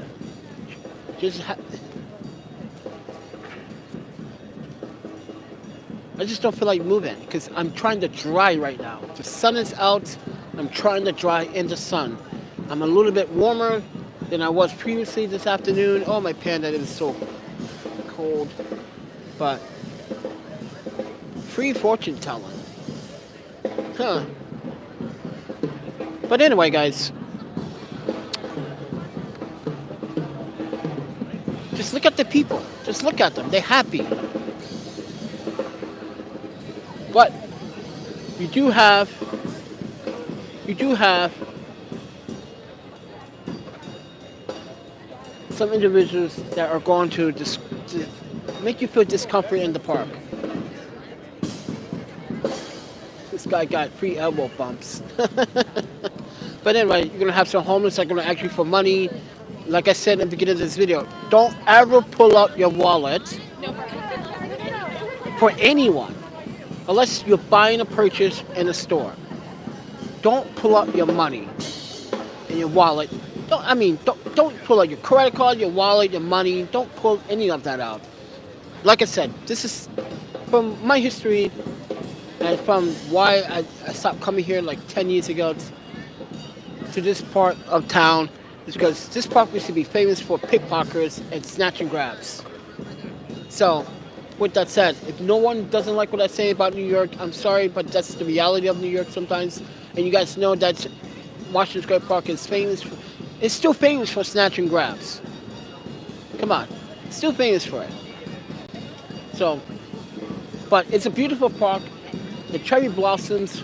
I just don't feel like moving because I'm trying to dry right now. The sun is out. I'm trying to dry in the sun. I'm a little bit warmer than I was previously this afternoon. Oh, my panda, it was so cold. But free fortune telling. Huh. But anyway, guys. Just look at the people. Just look at them. They're happy. But you do have some individuals that are going to make you feel discomfort in the park. This guy got free elbow bumps. But anyway, you're going to have some homeless that are going to ask you for money. Like I said at the beginning of this video, don't ever pull out your wallet for anyone unless you're buying a purchase in a store. Don't pull out your money in your wallet. Don't pull out your credit card, your wallet, your money. Don't pull any of that out. Like I said, this is from my history and from why I stopped coming here like 10 years ago to this part of town. Is because this park used to be famous for pickpockets and snatch and grabs. So, with that said, if no one doesn't like what I say about New York, I'm sorry, but that's the reality of New York sometimes. And you guys know that Washington Square Park is famous. It's still famous for snatch and grabs. Come on, it's still famous for it. So, but it's a beautiful park. The cherry blossoms.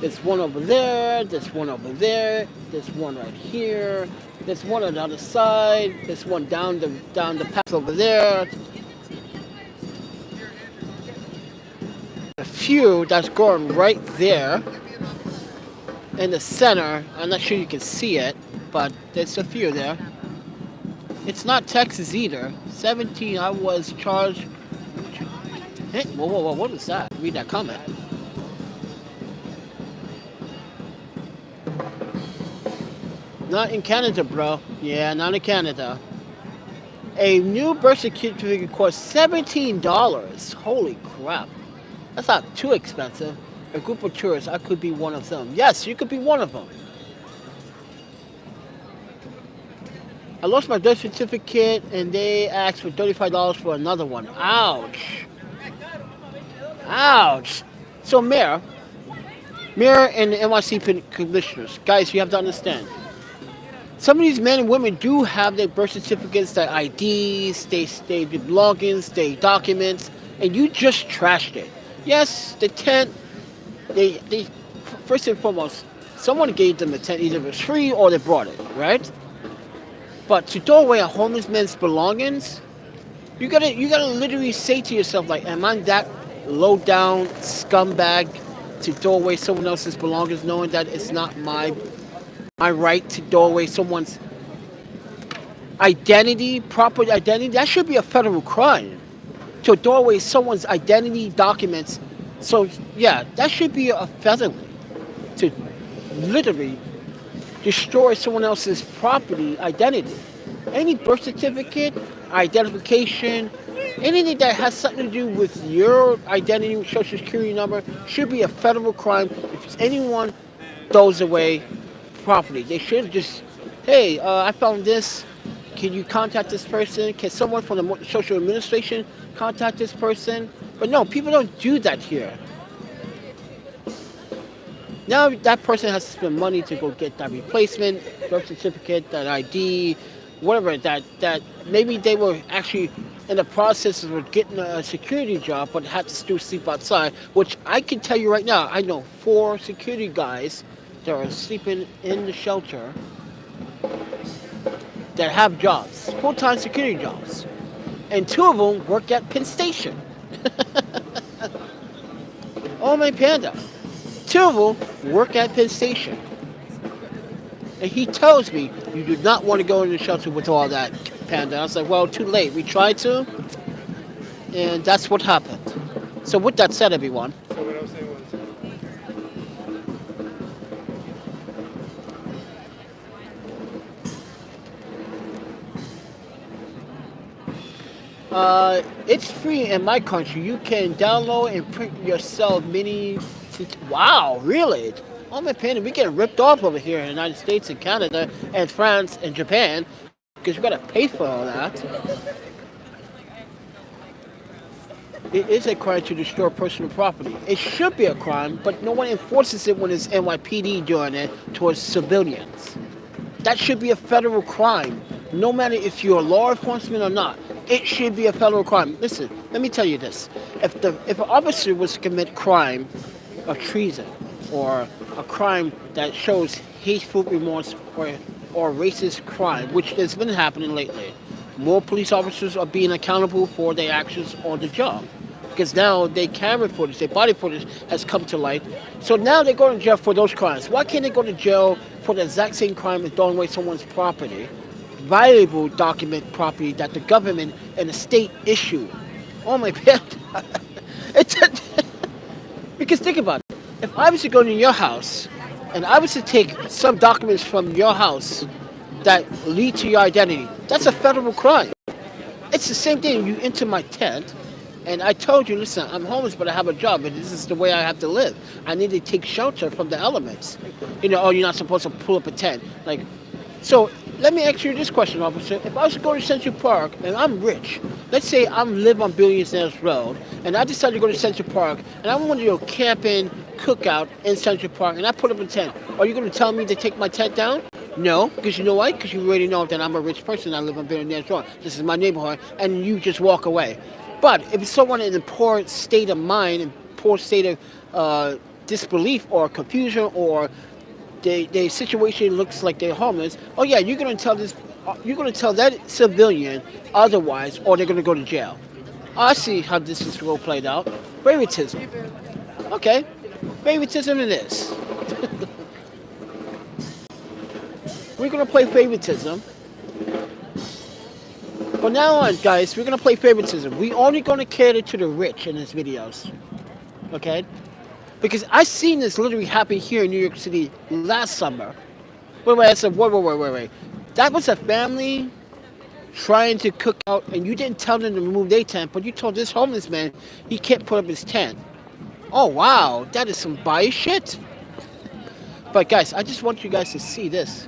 There's one over there. There's one over there. There's one right here. There's one on the other side. There's one down the path over there. A few that's going right there in the center. I'm not sure you can see it, but there's a few there. It's not Texas either. 17, I was charged. Hey, whoa, what is that? Read that comment. Not in Canada, bro. Yeah, not in Canada. A new birth certificate costs $17. Holy crap. That's not too expensive. A group of tourists, I could be one of them. Yes, you could be one of them. I lost my birth certificate and they asked for $35 for another one. Ouch. Ouch. So Mayor and the NYC commissioners, guys, you have to understand. Some of these men and women do have their birth certificates, their IDs, their belongings, their documents, and you just trashed it. Yes, the tent they first and foremost, someone gave them the tent, either it was free or they brought it, right? But to throw away a homeless man's belongings, you gotta literally say to yourself, like, am I that low down scumbag to throw away someone else's belongings, knowing that it's not my right to throw away someone's identity, proper identity? That should be a federal crime to throw away someone's identity documents. So yeah, that should be a felony to literally destroy someone else's property identity. Any birth certificate, identification, anything that has something to do with your identity, social security number, should be a federal crime. If anyone throws away property, they should just, hey, I found this. Can you contact this person? Can someone from the social administration contact this person? But no, people don't do that here. Now that person has to spend money to go get that replacement birth certificate, that ID, whatever. That maybe they were actually in the process of getting a security job, but had to still sleep outside. Which I can tell you right now, I know 4 security guys that are sleeping in the shelter that have jobs, full-time security jobs, and 2 of them work at Penn Station. Oh my panda. 2 of them work at Penn Station. And he tells me, you do not want to go in the shelter with all that, panda. I was like, well, too late. We tried to, and that's what happened. So with that said, everyone. So what I was saying was... It's free in my country. You can download and print yourself mini... Wow, really? Oh my panda, we get ripped off over here in the United States and Canada and France and Japan because you gotta pay for all that. It is a crime to destroy personal property. It should be a crime, but no one enforces it when it's NYPD doing it towards civilians. That should be a federal crime, no matter if you're law enforcement or not. It should be a federal crime. Listen, let me tell you this. If an officer was to commit crime of treason or a crime that shows hateful remorse or racist crime, which has been happening lately, more police officers are being accountable for their actions on the job. Because now their camera footage, their body footage has come to light. So now they're going to jail for those crimes. Why can't they go to jail for the exact same crime as throwing away someone's property, valuable document property that the government and the state issued? Oh my God. Because think about it. If I was to go to your house and I was to take some documents from your house that lead to your identity, that's a federal crime. It's the same thing. You enter my tent and I told you, listen, I'm homeless, but I have a job, and this is the way I have to live. I need to take shelter from the elements. You know, oh, you're not supposed to pull up a tent. Like, so let me ask you this question, officer. If I was to go to Central Park and I'm rich, let's say I live on Billionaires Road, and I decide to go to Central Park, and I want to go camping, cookout in Central Park, and I put up a tent. Are you going to tell me to take my tent down? No, because you know why? Because you already know that I'm a rich person. I live on Billionaires Road. This is my neighborhood, and you just walk away. But if someone in a poor state of mind, and poor state of disbelief or confusion, or their situation looks like they're homeless, oh yeah, you're gonna tell that civilian otherwise, or they're gonna go to jail. I see how this is all played out. Favoritism. Okay, favoritism it is. We're gonna play favoritism. From now on, guys, we're going to play favoritism. We're only going to cater to the rich in these videos. Okay? Because I seen this literally happen here in New York City last summer. Wait, I said, wait. That was a family trying to cook out, and you didn't tell them to remove their tent, but you told this homeless man he can't put up his tent. Oh, wow. That is some biased shit. But, guys, I just want you guys to see this.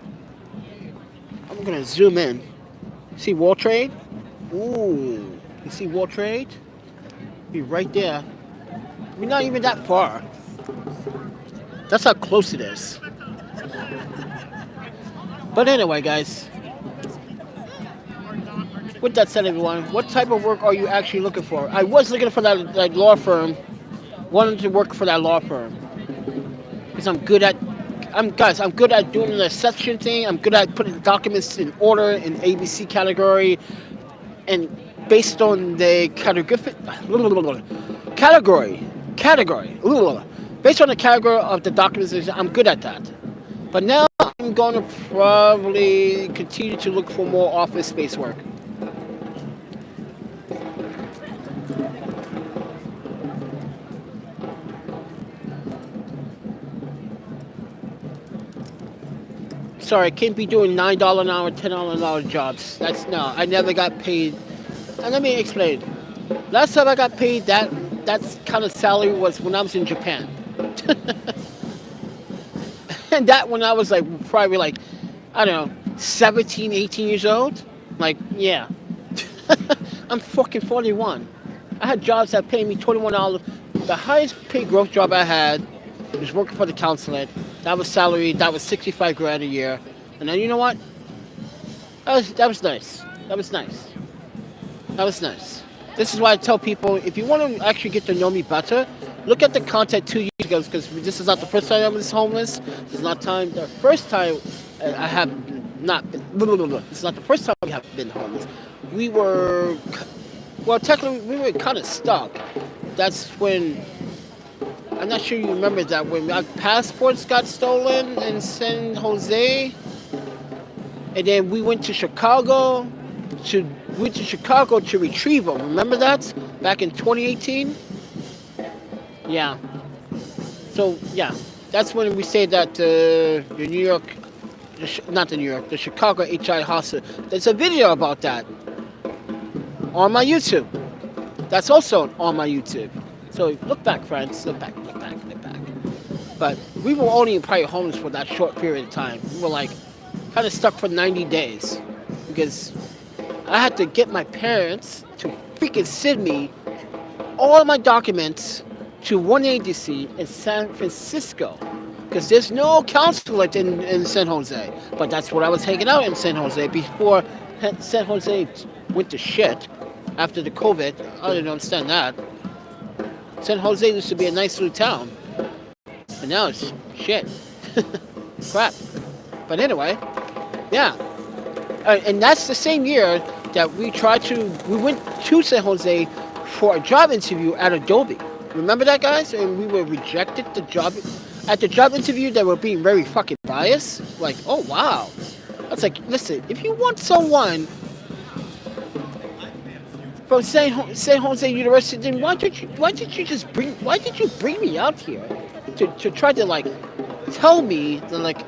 I'm going to zoom in. See World Trade? Ooh, you see World Trade? Be right there. We're not even that far. That's how close it is. But anyway, guys. With that said, everyone, what type of work are you actually looking for? I was looking for that law firm. Wanted to work for that law firm. because I'm good at doing the exception thing. I'm good at putting documents in order in ABC category, and based on the category, based on the category of the documents, I'm good at that. But now I'm going to probably continue to look for more office space work. Sorry, I can't be doing $9 an hour, $10 an hour jobs. I never got paid. And let me explain. Last time I got paid that's kind of salary was when I was in Japan. And that when I was like probably like, I don't know, 17, 18 years old. Like, yeah. I'm fucking 41. I had jobs that paid me $21. The highest paid gross job I had was working for the consulate. That was salary. That was 65 grand a year. And then you know what? That was nice. That was nice. That was nice. This is why I tell people, if you want to actually get to know me better, look at the content 2 years ago, because this is not the first time I was homeless. This is not the first time I have not been. This is not the first time we have been homeless. Technically, we were kind of stuck. That's when. I'm not sure you remember that when our passports got stolen in San Jose, and then we went to Chicago to retrieve them. Remember that back in 2018? Yeah. So yeah, that's when we say that the Chicago HI hospital. There's a video about that on my YouTube. That's also on my YouTube. So look back, friends. Look back. But we were only probably homeless for that short period of time. We were like kind of stuck for 90 days because I had to get my parents to freaking send me all of my documents to one agency in San Francisco because there's no consulate in San Jose. But that's where I was hanging out in San Jose before San Jose went to shit after the COVID. I didn't understand that. San Jose used to be a nice little town. But now it's shit. Crap. But anyway, yeah. And that's the same year that we went to San Jose for a job interview at Adobe. Remember that, guys? And we were rejected at the job interview. They were being very fucking biased. Like, oh wow. I was like, listen, if you want someone from San Jose University, then why did you bring me out here to try to like tell me that like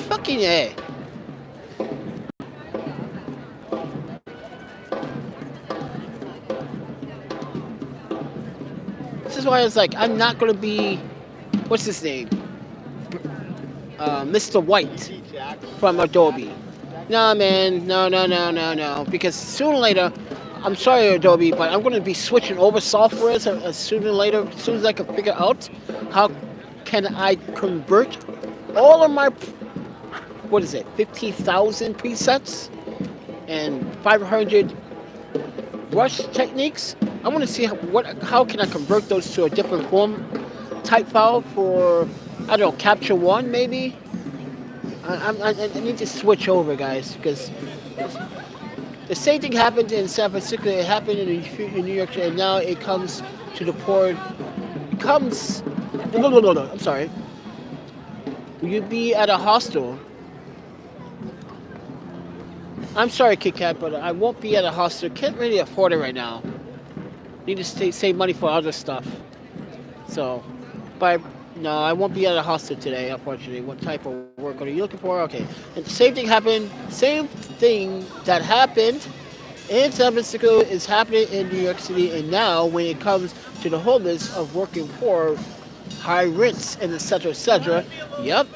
fucking A. This is why I was like, I'm not gonna be, what's his name? Mr. White from Adobe. No, man, no. Because sooner or later, I'm sorry, Adobe, but I'm going to be switching over software sooner or later, as soon as I can figure out how can I convert all of my, 15,000 presets and 500 brush techniques. I want to see how can I convert those to a different form type file for, I don't know, Capture One maybe. I need to switch over, guys, because the same thing happened in San Francisco. It happened in New York, and now it comes to the port. No. I'm sorry. Will you be at a hostel? I'm sorry, Kit Kat, but I won't be at a hostel. Can't really afford it right now. Need to save money for other stuff. So, but no, I won't be at a hostel today, unfortunately. What type of work are you looking for? Okay. And the same thing that happened in San Francisco is happening in New York City. And now, when it comes to the homeless of working poor, high rents, and etc., yep.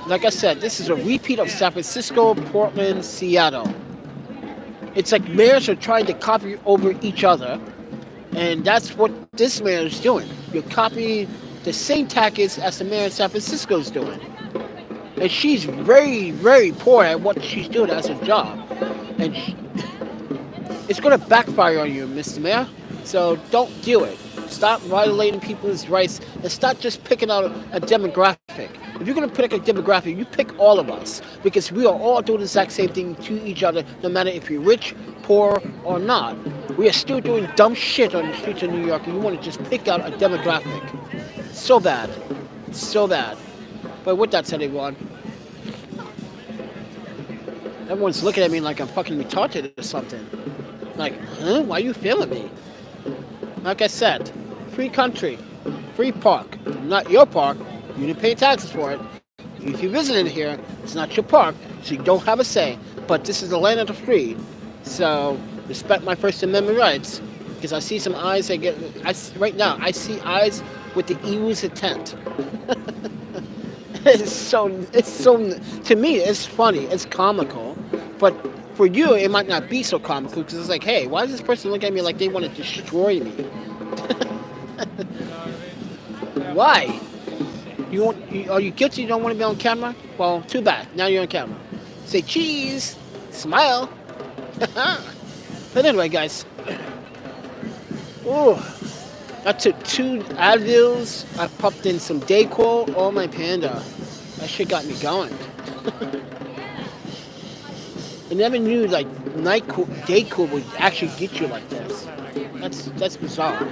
Like I said, this is a repeat of San Francisco, Portland, Seattle. It's like mayors are trying to copy over each other. And that's what this mayor is doing. You're copying the same tactics as the mayor of San Francisco is doing. And she's very, very poor at what she's doing as a job. And it's going to backfire on you, Mr. Mayor. So don't do it. Stop violating people's rights and stop just picking out a demographic. If you're going to pick a demographic, you pick all of us because we are all doing the exact same thing to each other, no matter if you're rich, poor, or not. We are still doing dumb shit on the streets of New York, and you want to just pick out a demographic. So bad. So bad. But with that said, everyone, everyone's looking at me like I'm fucking retarded or something. Like, huh? Why are you filming me? Like I said, free country, free park. Not your park. You didn't pay taxes for it. If you're visiting here, it's not your park, so you don't have a say. But this is the land of the free. So respect my First Amendment rights. Because I see some eyes that right now, I see eyes with the evil's intent. It's so, to me, it's funny, it's comical. But for you, it might not be so comical because it's like, hey, why does this person look at me like they want to destroy me? Why? Are you guilty? You don't want to be on camera? Well, too bad. Now you're on camera. Say cheese, smile. But anyway, guys. Oh, I took 2 Advils. I popped in some Dayquil. Oh my panda, that shit got me going. I never knew like Dayquil would actually get you like this. That's bizarre.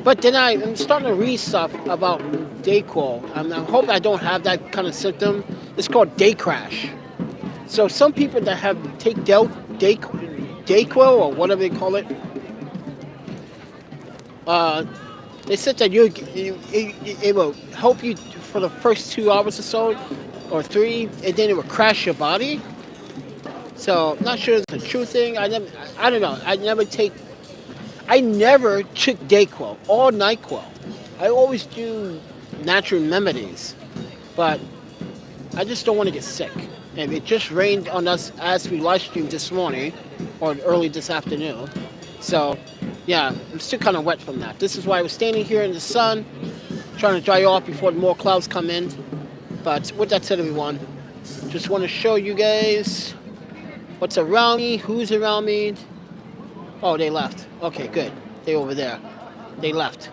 But then I'm starting to read stuff about Dayquil. I hope I don't have that kind of symptom. It's called day crash. So some people that take Dayquil or whatever they call it, they said that it will help you for the first 2 hours or so, or 3, and then it will crash your body. So I'm not sure it's a true thing. I don't know. I never took Dayquil or NyQuil. I always do natural remedies, but I just don't want to get sick. And it just rained on us as we live streamed this morning, or early this afternoon. So, yeah, I'm still kind of wet from that. This is why I was standing here in the sun, trying to dry off before more clouds come in. But with that said, everyone, just want to show you guys what's around me, who's around me. Oh, they left. Okay, good. They over there. They left.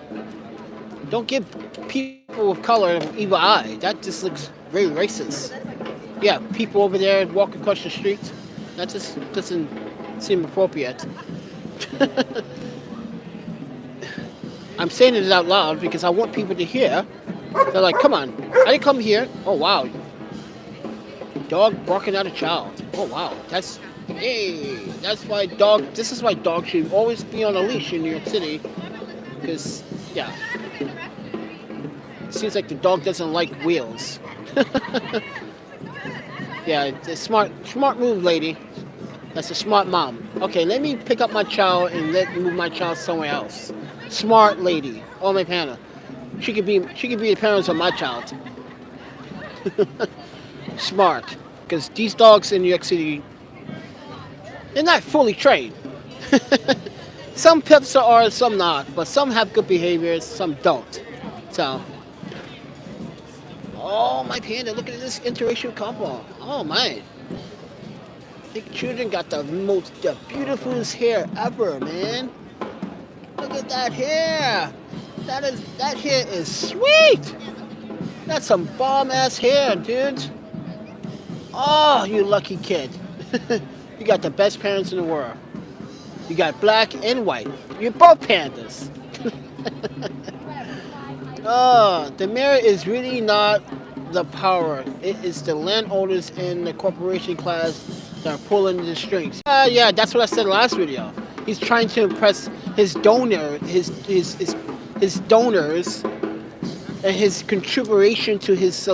Don't give people of color an evil eye. That just looks very racist. Yeah, people over there walking across the street. That just doesn't seem appropriate. I'm saying it out loud because I want people to hear. They're like, come on, I didn't come here. Oh, wow. Dog barking at a child. Oh, wow. This is why dogs should always be on a leash in New York City. Because, yeah. It seems like the dog doesn't like wheels. Yeah, it's a smart move, lady. That's a smart mom. Okay, let me pick up my child and move my child somewhere else. Smart lady. Oh, my panda. She could be the parents of my child. Smart. Because these dogs in New York City, they're not fully trained. Some pets are, some not. But some have good behaviors, some don't. So, oh, my panda, look at this interracial couple. Oh, man. The children got the beautifulest hair ever, man. Look at that hair. That hair is sweet. That's some bomb-ass hair, dude. Oh, you lucky kid. You got the best parents in the world. You got black and white. You're both pandas. Oh, the mayor is really not the power. It is the landowners and the corporation class that are pulling the strings. Yeah, that's what I said last video. He's trying to impress his donors and his contribution to his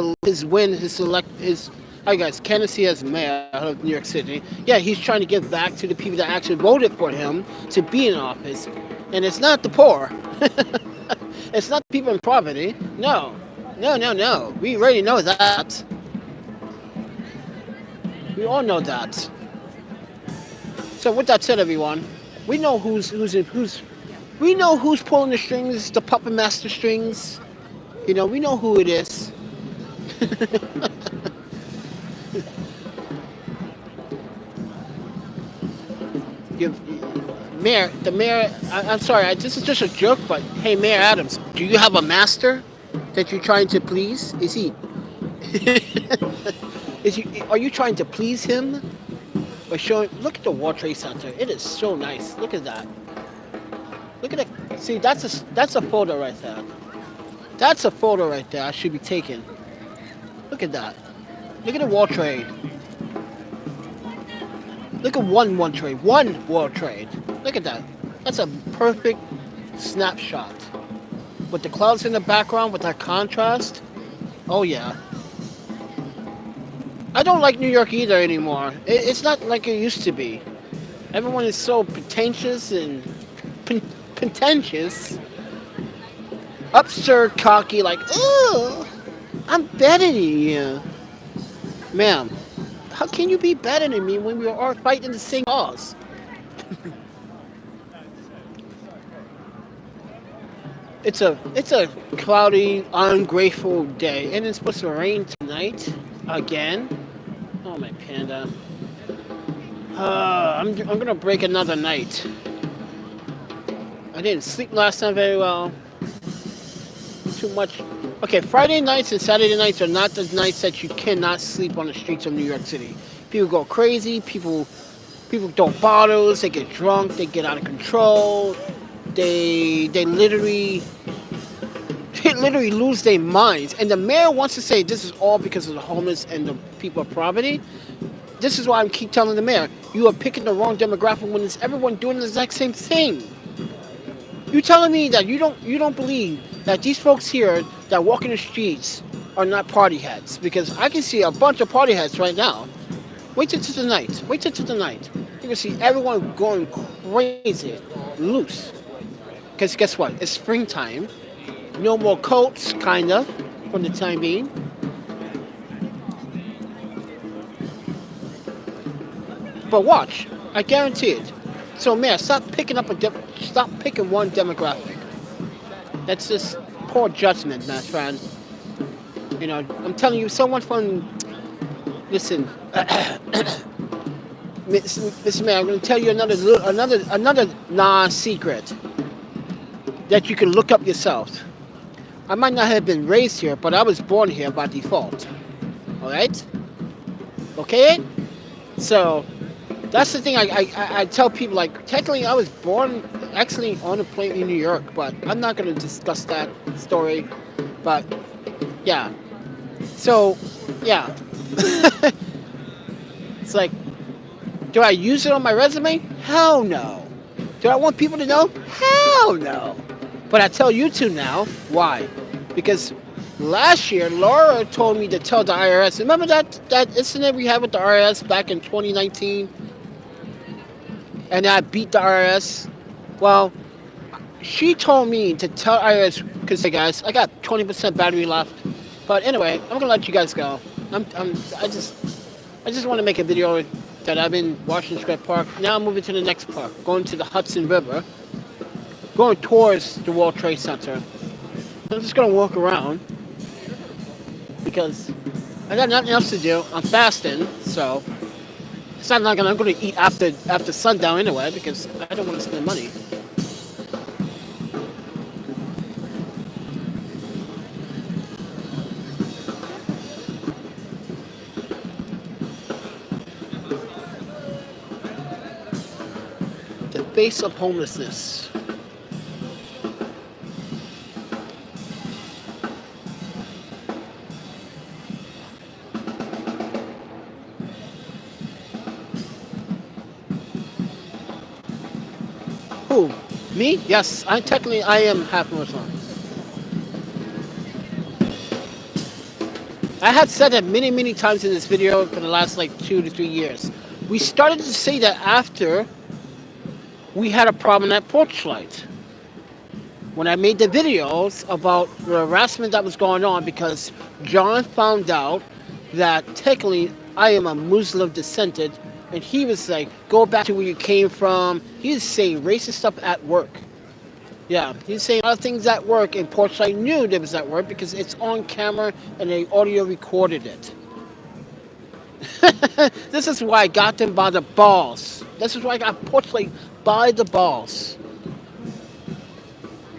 hi guys, candidacy as mayor of New York City. Yeah, he's trying to give back to the people that actually voted for him to be in office. And it's not the poor. It's not the people in poverty. No. We already know that. We all know that. So with that said, everyone, we know who's pulling the strings, the puppet master strings. You know, we know who it is. Mayor, the mayor, I'm sorry, this is just a joke, but hey, Mayor Adams, do you have a master that you're trying to please? Is he, are you trying to please him? By showing, look at the World Trade Center. It is so nice. Look at that. Look at it. See, that's a photo right there. That's a photo right there I should be taking. Look at that. Look at the World Trade. Look at one trade. One World Trade. Look at that. That's a perfect snapshot. With the clouds in the background, with that contrast. Oh yeah. I don't like New York either anymore. It's not like it used to be. Everyone is so pretentious and pretentious. Absurd, cocky, like, oh, I'm better than you. Ma'am, how can you be better than me when we are all fighting the same cause? It's a cloudy, ungrateful day, and it's supposed to rain tonight again. Oh my panda! I'm gonna break another night. I didn't sleep last time very well. Too much. Okay, Friday nights and Saturday nights are not the nights that you cannot sleep on the streets of New York City. People go crazy. People throw bottles. They get drunk. They get out of control. They literally lose their minds. And the mayor wants to say this is all because of the homeless and the people of poverty. This is why I keep telling the mayor, you are picking the wrong demographic when it's everyone doing the exact same thing. You telling me that you don't believe that these folks here that walk in the streets are not party heads? Because I can see a bunch of party heads right now. Wait till tonight. Wait till tonight. You can see everyone going crazy, loose. Because guess what? It's springtime. No more coats, kind of, for the time being. But watch, I guarantee it. So, man, stop picking one demographic. That's just poor judgment, my friend. You know, I'm telling you, someone from. Listen, Mr. Man, I'm going to tell you another non-secret that you can look up yourself. I might not have been raised here, but I was born here by default. All right? Okay? So. That's the thing I tell people, like, technically I was born actually on a plane in New York, but I'm not going to discuss that story. But, yeah. So, yeah. It's like, do I use it on my resume? Hell no. Do I want people to know? Hell no. But I tell you to now. Why? Because last year, Laura told me to tell the IRS. Remember that incident we had with the IRS back in 2019? And I beat the IRS. Well, she told me to tell IRS because, hey guys, I got 20% battery left. But anyway, I'm gonna let you guys go. I just want to make a video that I've been watching Square Park. Now I'm moving to the next park, going to the Hudson River, going towards the World Trade Center. I'm just gonna walk around because I got nothing else to do. I'm fasting, so. It's not like I'm going to eat after sundown anyway because I don't want to spend money. The face of homelessness. Who? Me? Yes, I am half Muslim. I had said that many times in this video for the last like 2 to 3 years. We started to say that after we had a problem at Porchlight. When I made the videos about the harassment that was going on because John found out that technically I am a Muslim descendant. And he was like, go back to where you came from. He was saying racist stuff at work. Yeah, he was saying other things at work, and Porchlight knew it was at work because it's on camera and they audio recorded it. This is why I got them by the balls. This is why I got Porchlight by the balls.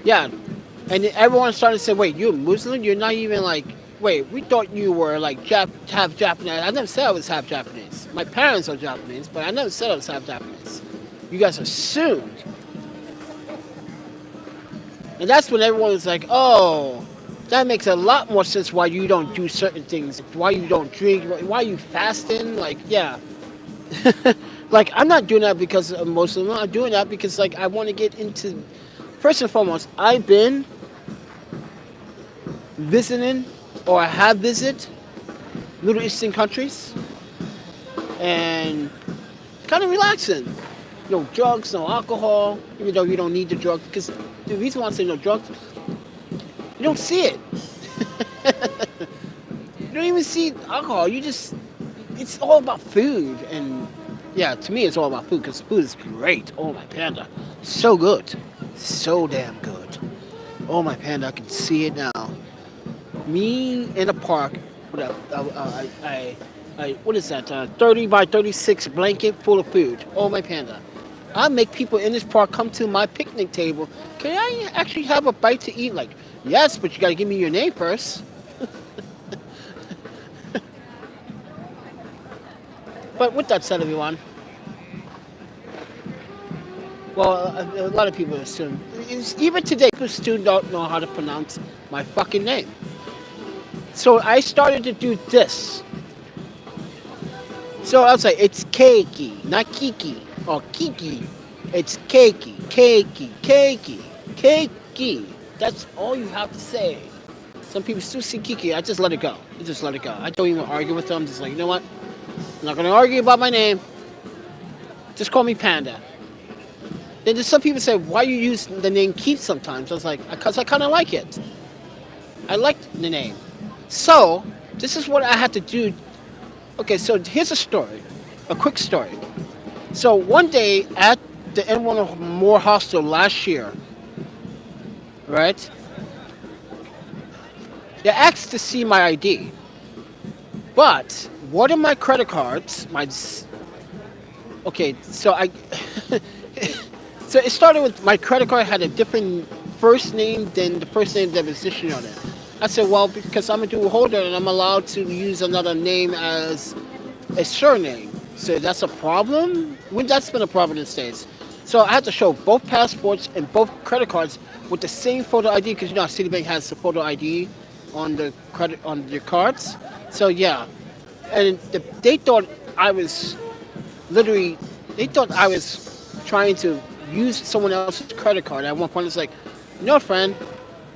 Yeah, and everyone started to say, "Wait, you're Muslim? You're not even like." Wait, we thought you were like half Japanese. I never said I was half Japanese. My parents are Japanese, but I never said I was half Japanese. You guys assumed. And that's when everyone was like, oh, that makes a lot more sense why you don't do certain things, why you don't drink, why you fasting. Like, yeah. Like, I'm not doing that because I'm Muslim. I'm doing that because, like, I want to get into, first and foremost, I've been visiting, or I have visited, Middle Eastern countries, and kind of relaxing. No drugs, no alcohol, even though you don't need the drugs. Because the reason why I say no drugs, you don't see it. You don't even see alcohol. It's all about food. And yeah, to me, it's all about food because food is great. Oh, my panda. So good. So damn good. Oh, my panda, I can see it now. Me in a park with what is that? 30 by 36 blanket full of food. Oh, my panda. I make people in this park come to my picnic table. Can I actually have a bite to eat? Like, yes, but you gotta give me your name first. But with that said, everyone, well, a lot of people assume, even today, people still don't know how to pronounce my fucking name. So I started to do this. So I was like, it's Keiki, not Kiki, or Kiki. It's Keiki, Keiki, Keiki, Keiki. That's all you have to say. Some people still see Kiki. I just let it go. I just let it go. I don't even argue with them. I'm just like, you know what? I'm not going to argue about my name. Just call me Panda. Then there's some people say, why you use the name Keith sometimes? I was like, because I kind of like it. I like the name. So, this is what I had to do. Okay, so here's a story. A quick story. So one day at the N1 Moore Hostel last year, right? They asked to see my ID. But one of my credit cards, okay, so so it started with my credit card had a different first name than the first name that was issued on it. I said, well, because I'm a dual holder and I'm allowed to use another name as a surname. So that's a problem? When that's been a problem in the States. So I had to show both passports and both credit cards with the same photo ID, because you know Citibank has the photo ID on the credit on your cards. So yeah, and they thought I was literally, they thought I was trying to use someone else's credit card. At one point, it's like, no, friend.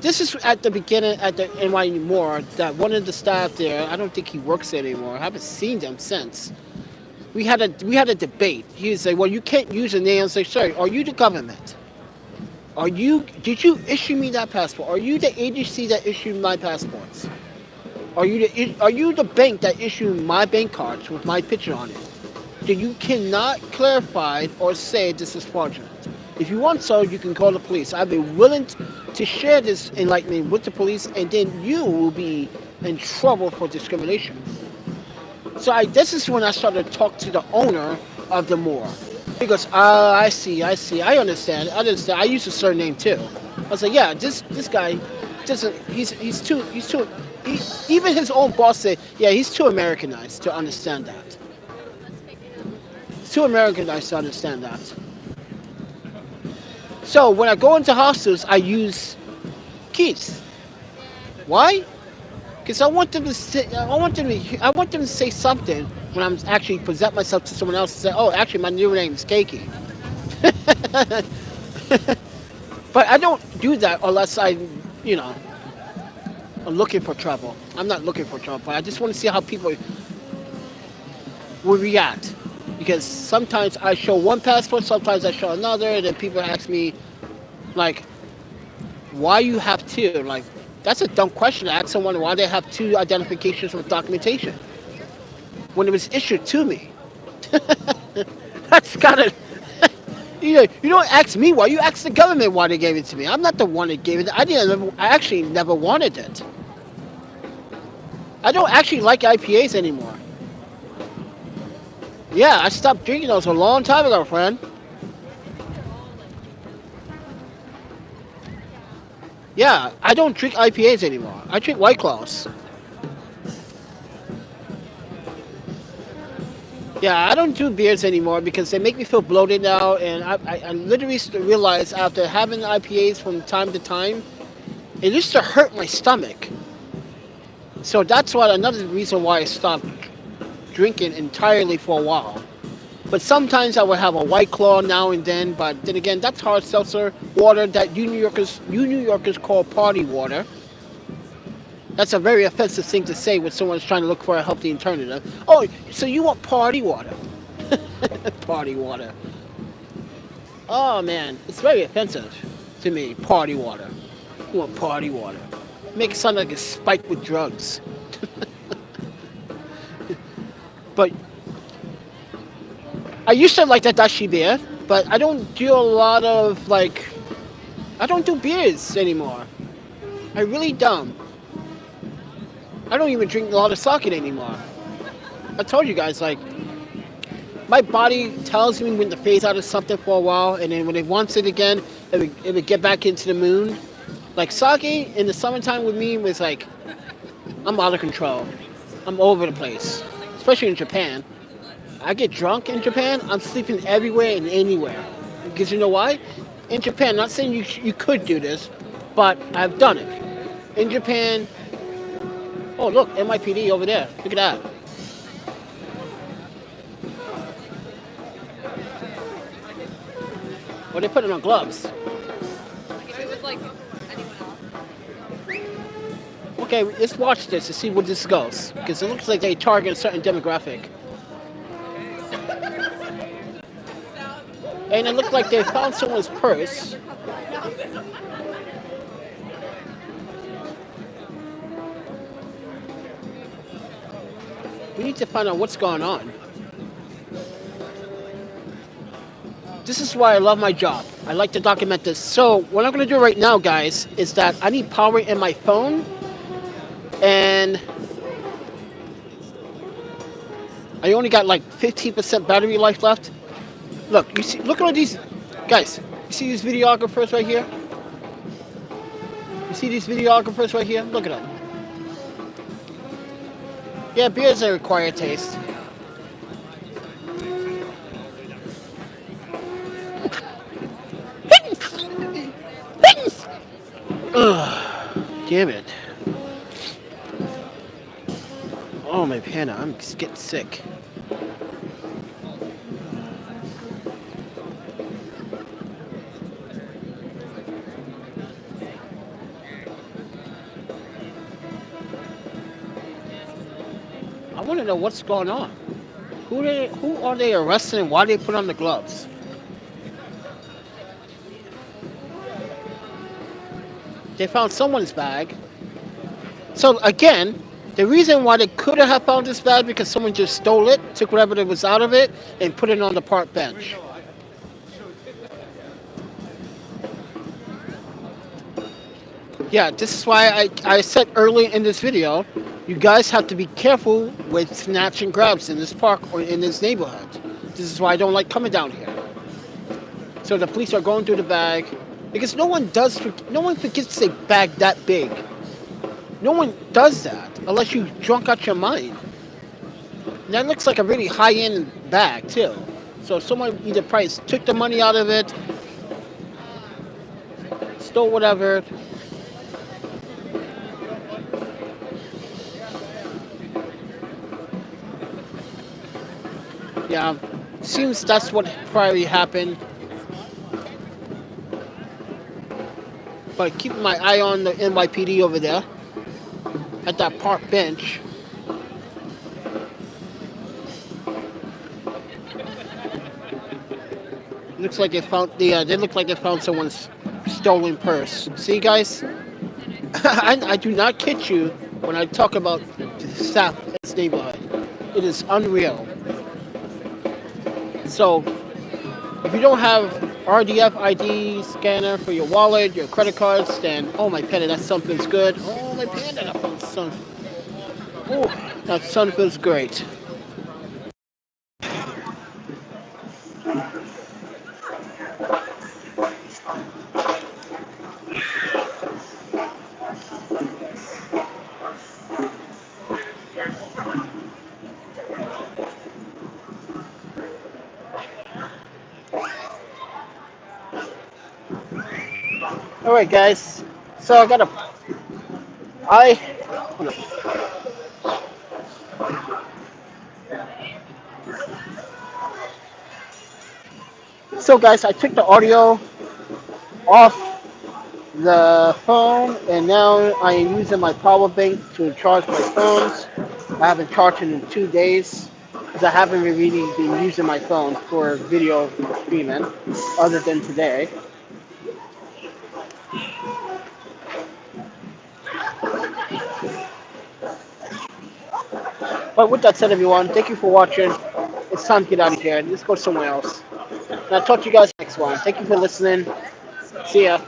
This is at the beginning at the NYU Moore that one of the staff there, I don't think he works there anymore. I haven't seen them since. We had a debate. He would say, well, you can't use a name. I was like, sorry, are you the government? Did you issue me that passport? Are you the agency that issued my passports? Are you the bank that issued my bank cards with my picture on it? Then you cannot clarify or say this is fraudulent. If you want so, you can call the police. I'd be willing to share this enlightenment with the police, and then you will be in trouble for discrimination. So this is when I started to talk to the owner of the Moore. He goes, I see, I understand. I use a surname too. I was like, yeah, this guy doesn't, even his own boss said, yeah, he's too Americanized to understand that. He's too Americanized to understand that. So when I go into hostels, I use Keith. Why? Because I want them to say something when I'm actually present myself to someone else and say, oh, actually, my new name is Keiki. But I don't do that unless I'm looking for trouble. I'm not looking for trouble, but I just want to see how people will react. Because sometimes I show one passport, sometimes I show another, and then people ask me, like, why you have two? Like, that's a dumb question to ask someone why they have two identifications with documentation when it was issued to me. That's kind of, you don't ask me why, you ask the government why they gave it to me. I'm not the one that gave it. I actually never wanted it. I don't actually like IPAs anymore. Yeah, I stopped drinking those a long time ago, friend. Yeah, I don't drink IPAs anymore. I drink White Claws. Yeah, I don't do beers anymore because they make me feel bloated now, and I literally realized after having IPAs from time to time, it used to hurt my stomach. So that's what another reason why I stopped drinking entirely for a while. But sometimes I would have a White Claw now and then. But then again, that's hard seltzer water that you New Yorkers call party water. That's a very offensive thing to say when someone's trying to look for a healthy alternative. Oh, so you want party water? Party water. Oh man, it's very offensive to me. Party water. You want party water? Make it sound like it's spiked with drugs. But I used to like that dashi beer, but I don't do a lot of like. I don't do beers anymore. I really don't. I don't even drink a lot of sake anymore. I told you guys, like, my body tells me when to phase out of something for a while, and then when it wants it again, it would get back into the moon. Like, sake in the summertime with me was like, I'm out of control. I'm all over the place, especially in Japan. I get drunk in Japan, I'm sleeping everywhere and anywhere. Because you know why? In Japan, not saying you could do this, but I've done it. In Japan, oh look, NYPD over there. Look at that. Well, they put it on gloves. If it was like anyone else. Okay, let's watch this to see where this goes. Because it looks like they target a certain demographic. And it looked like they found someone's purse. We need to find out what's going on. This is why I love my job. I like to document this. So what I'm going to do right now, guys, is that I need power in my phone. And I only got like 15% battery life left. Look, you see, look at all these guys. You see these videographers right here? You see these videographers right here? Look at them. Yeah, beer's a required taste. Ugh, damn it. Oh, my panda, I'm just getting sick. I want to know what's going on. Who are they arresting and why they put on the gloves? They found someone's bag. So again, the reason why they could have found this bag because someone just stole it, took whatever that was out of it, and put it on the park bench. Yeah, this is why I said earlier in this video, you guys have to be careful with snatch and grabs in this park or in this neighborhood. This is why I don't like coming down here. So the police are going through the bag because no one forgets a bag that big. No one does that unless you drunk out your mind. And that looks like a really high-end bag too. So someone either probably took the money out of it, stole whatever. Yeah, seems that's what probably happened. But keep my eye on the NYPD over there at that park bench. Looks like they look like they found someone's stolen purse. See, guys, I do not kid you when I talk about the staff in this neighborhood. It is unreal. So if you don't have RDF ID scanner for your wallet, your credit cards, then oh my panda, that sun feels good. Oh my panda, that sun feels great. All right, guys. So I got a I hold on. So guys, I took the audio off the phone, and now I am using my power bank to charge my phones. I haven't charged it in 2 days because I haven't really been using my phone for video streaming other than today. But with that said, everyone, thank you for watching. It's time to get out of here. Let's go somewhere else. And I'll talk to you guys next one. Thank you for listening. See ya.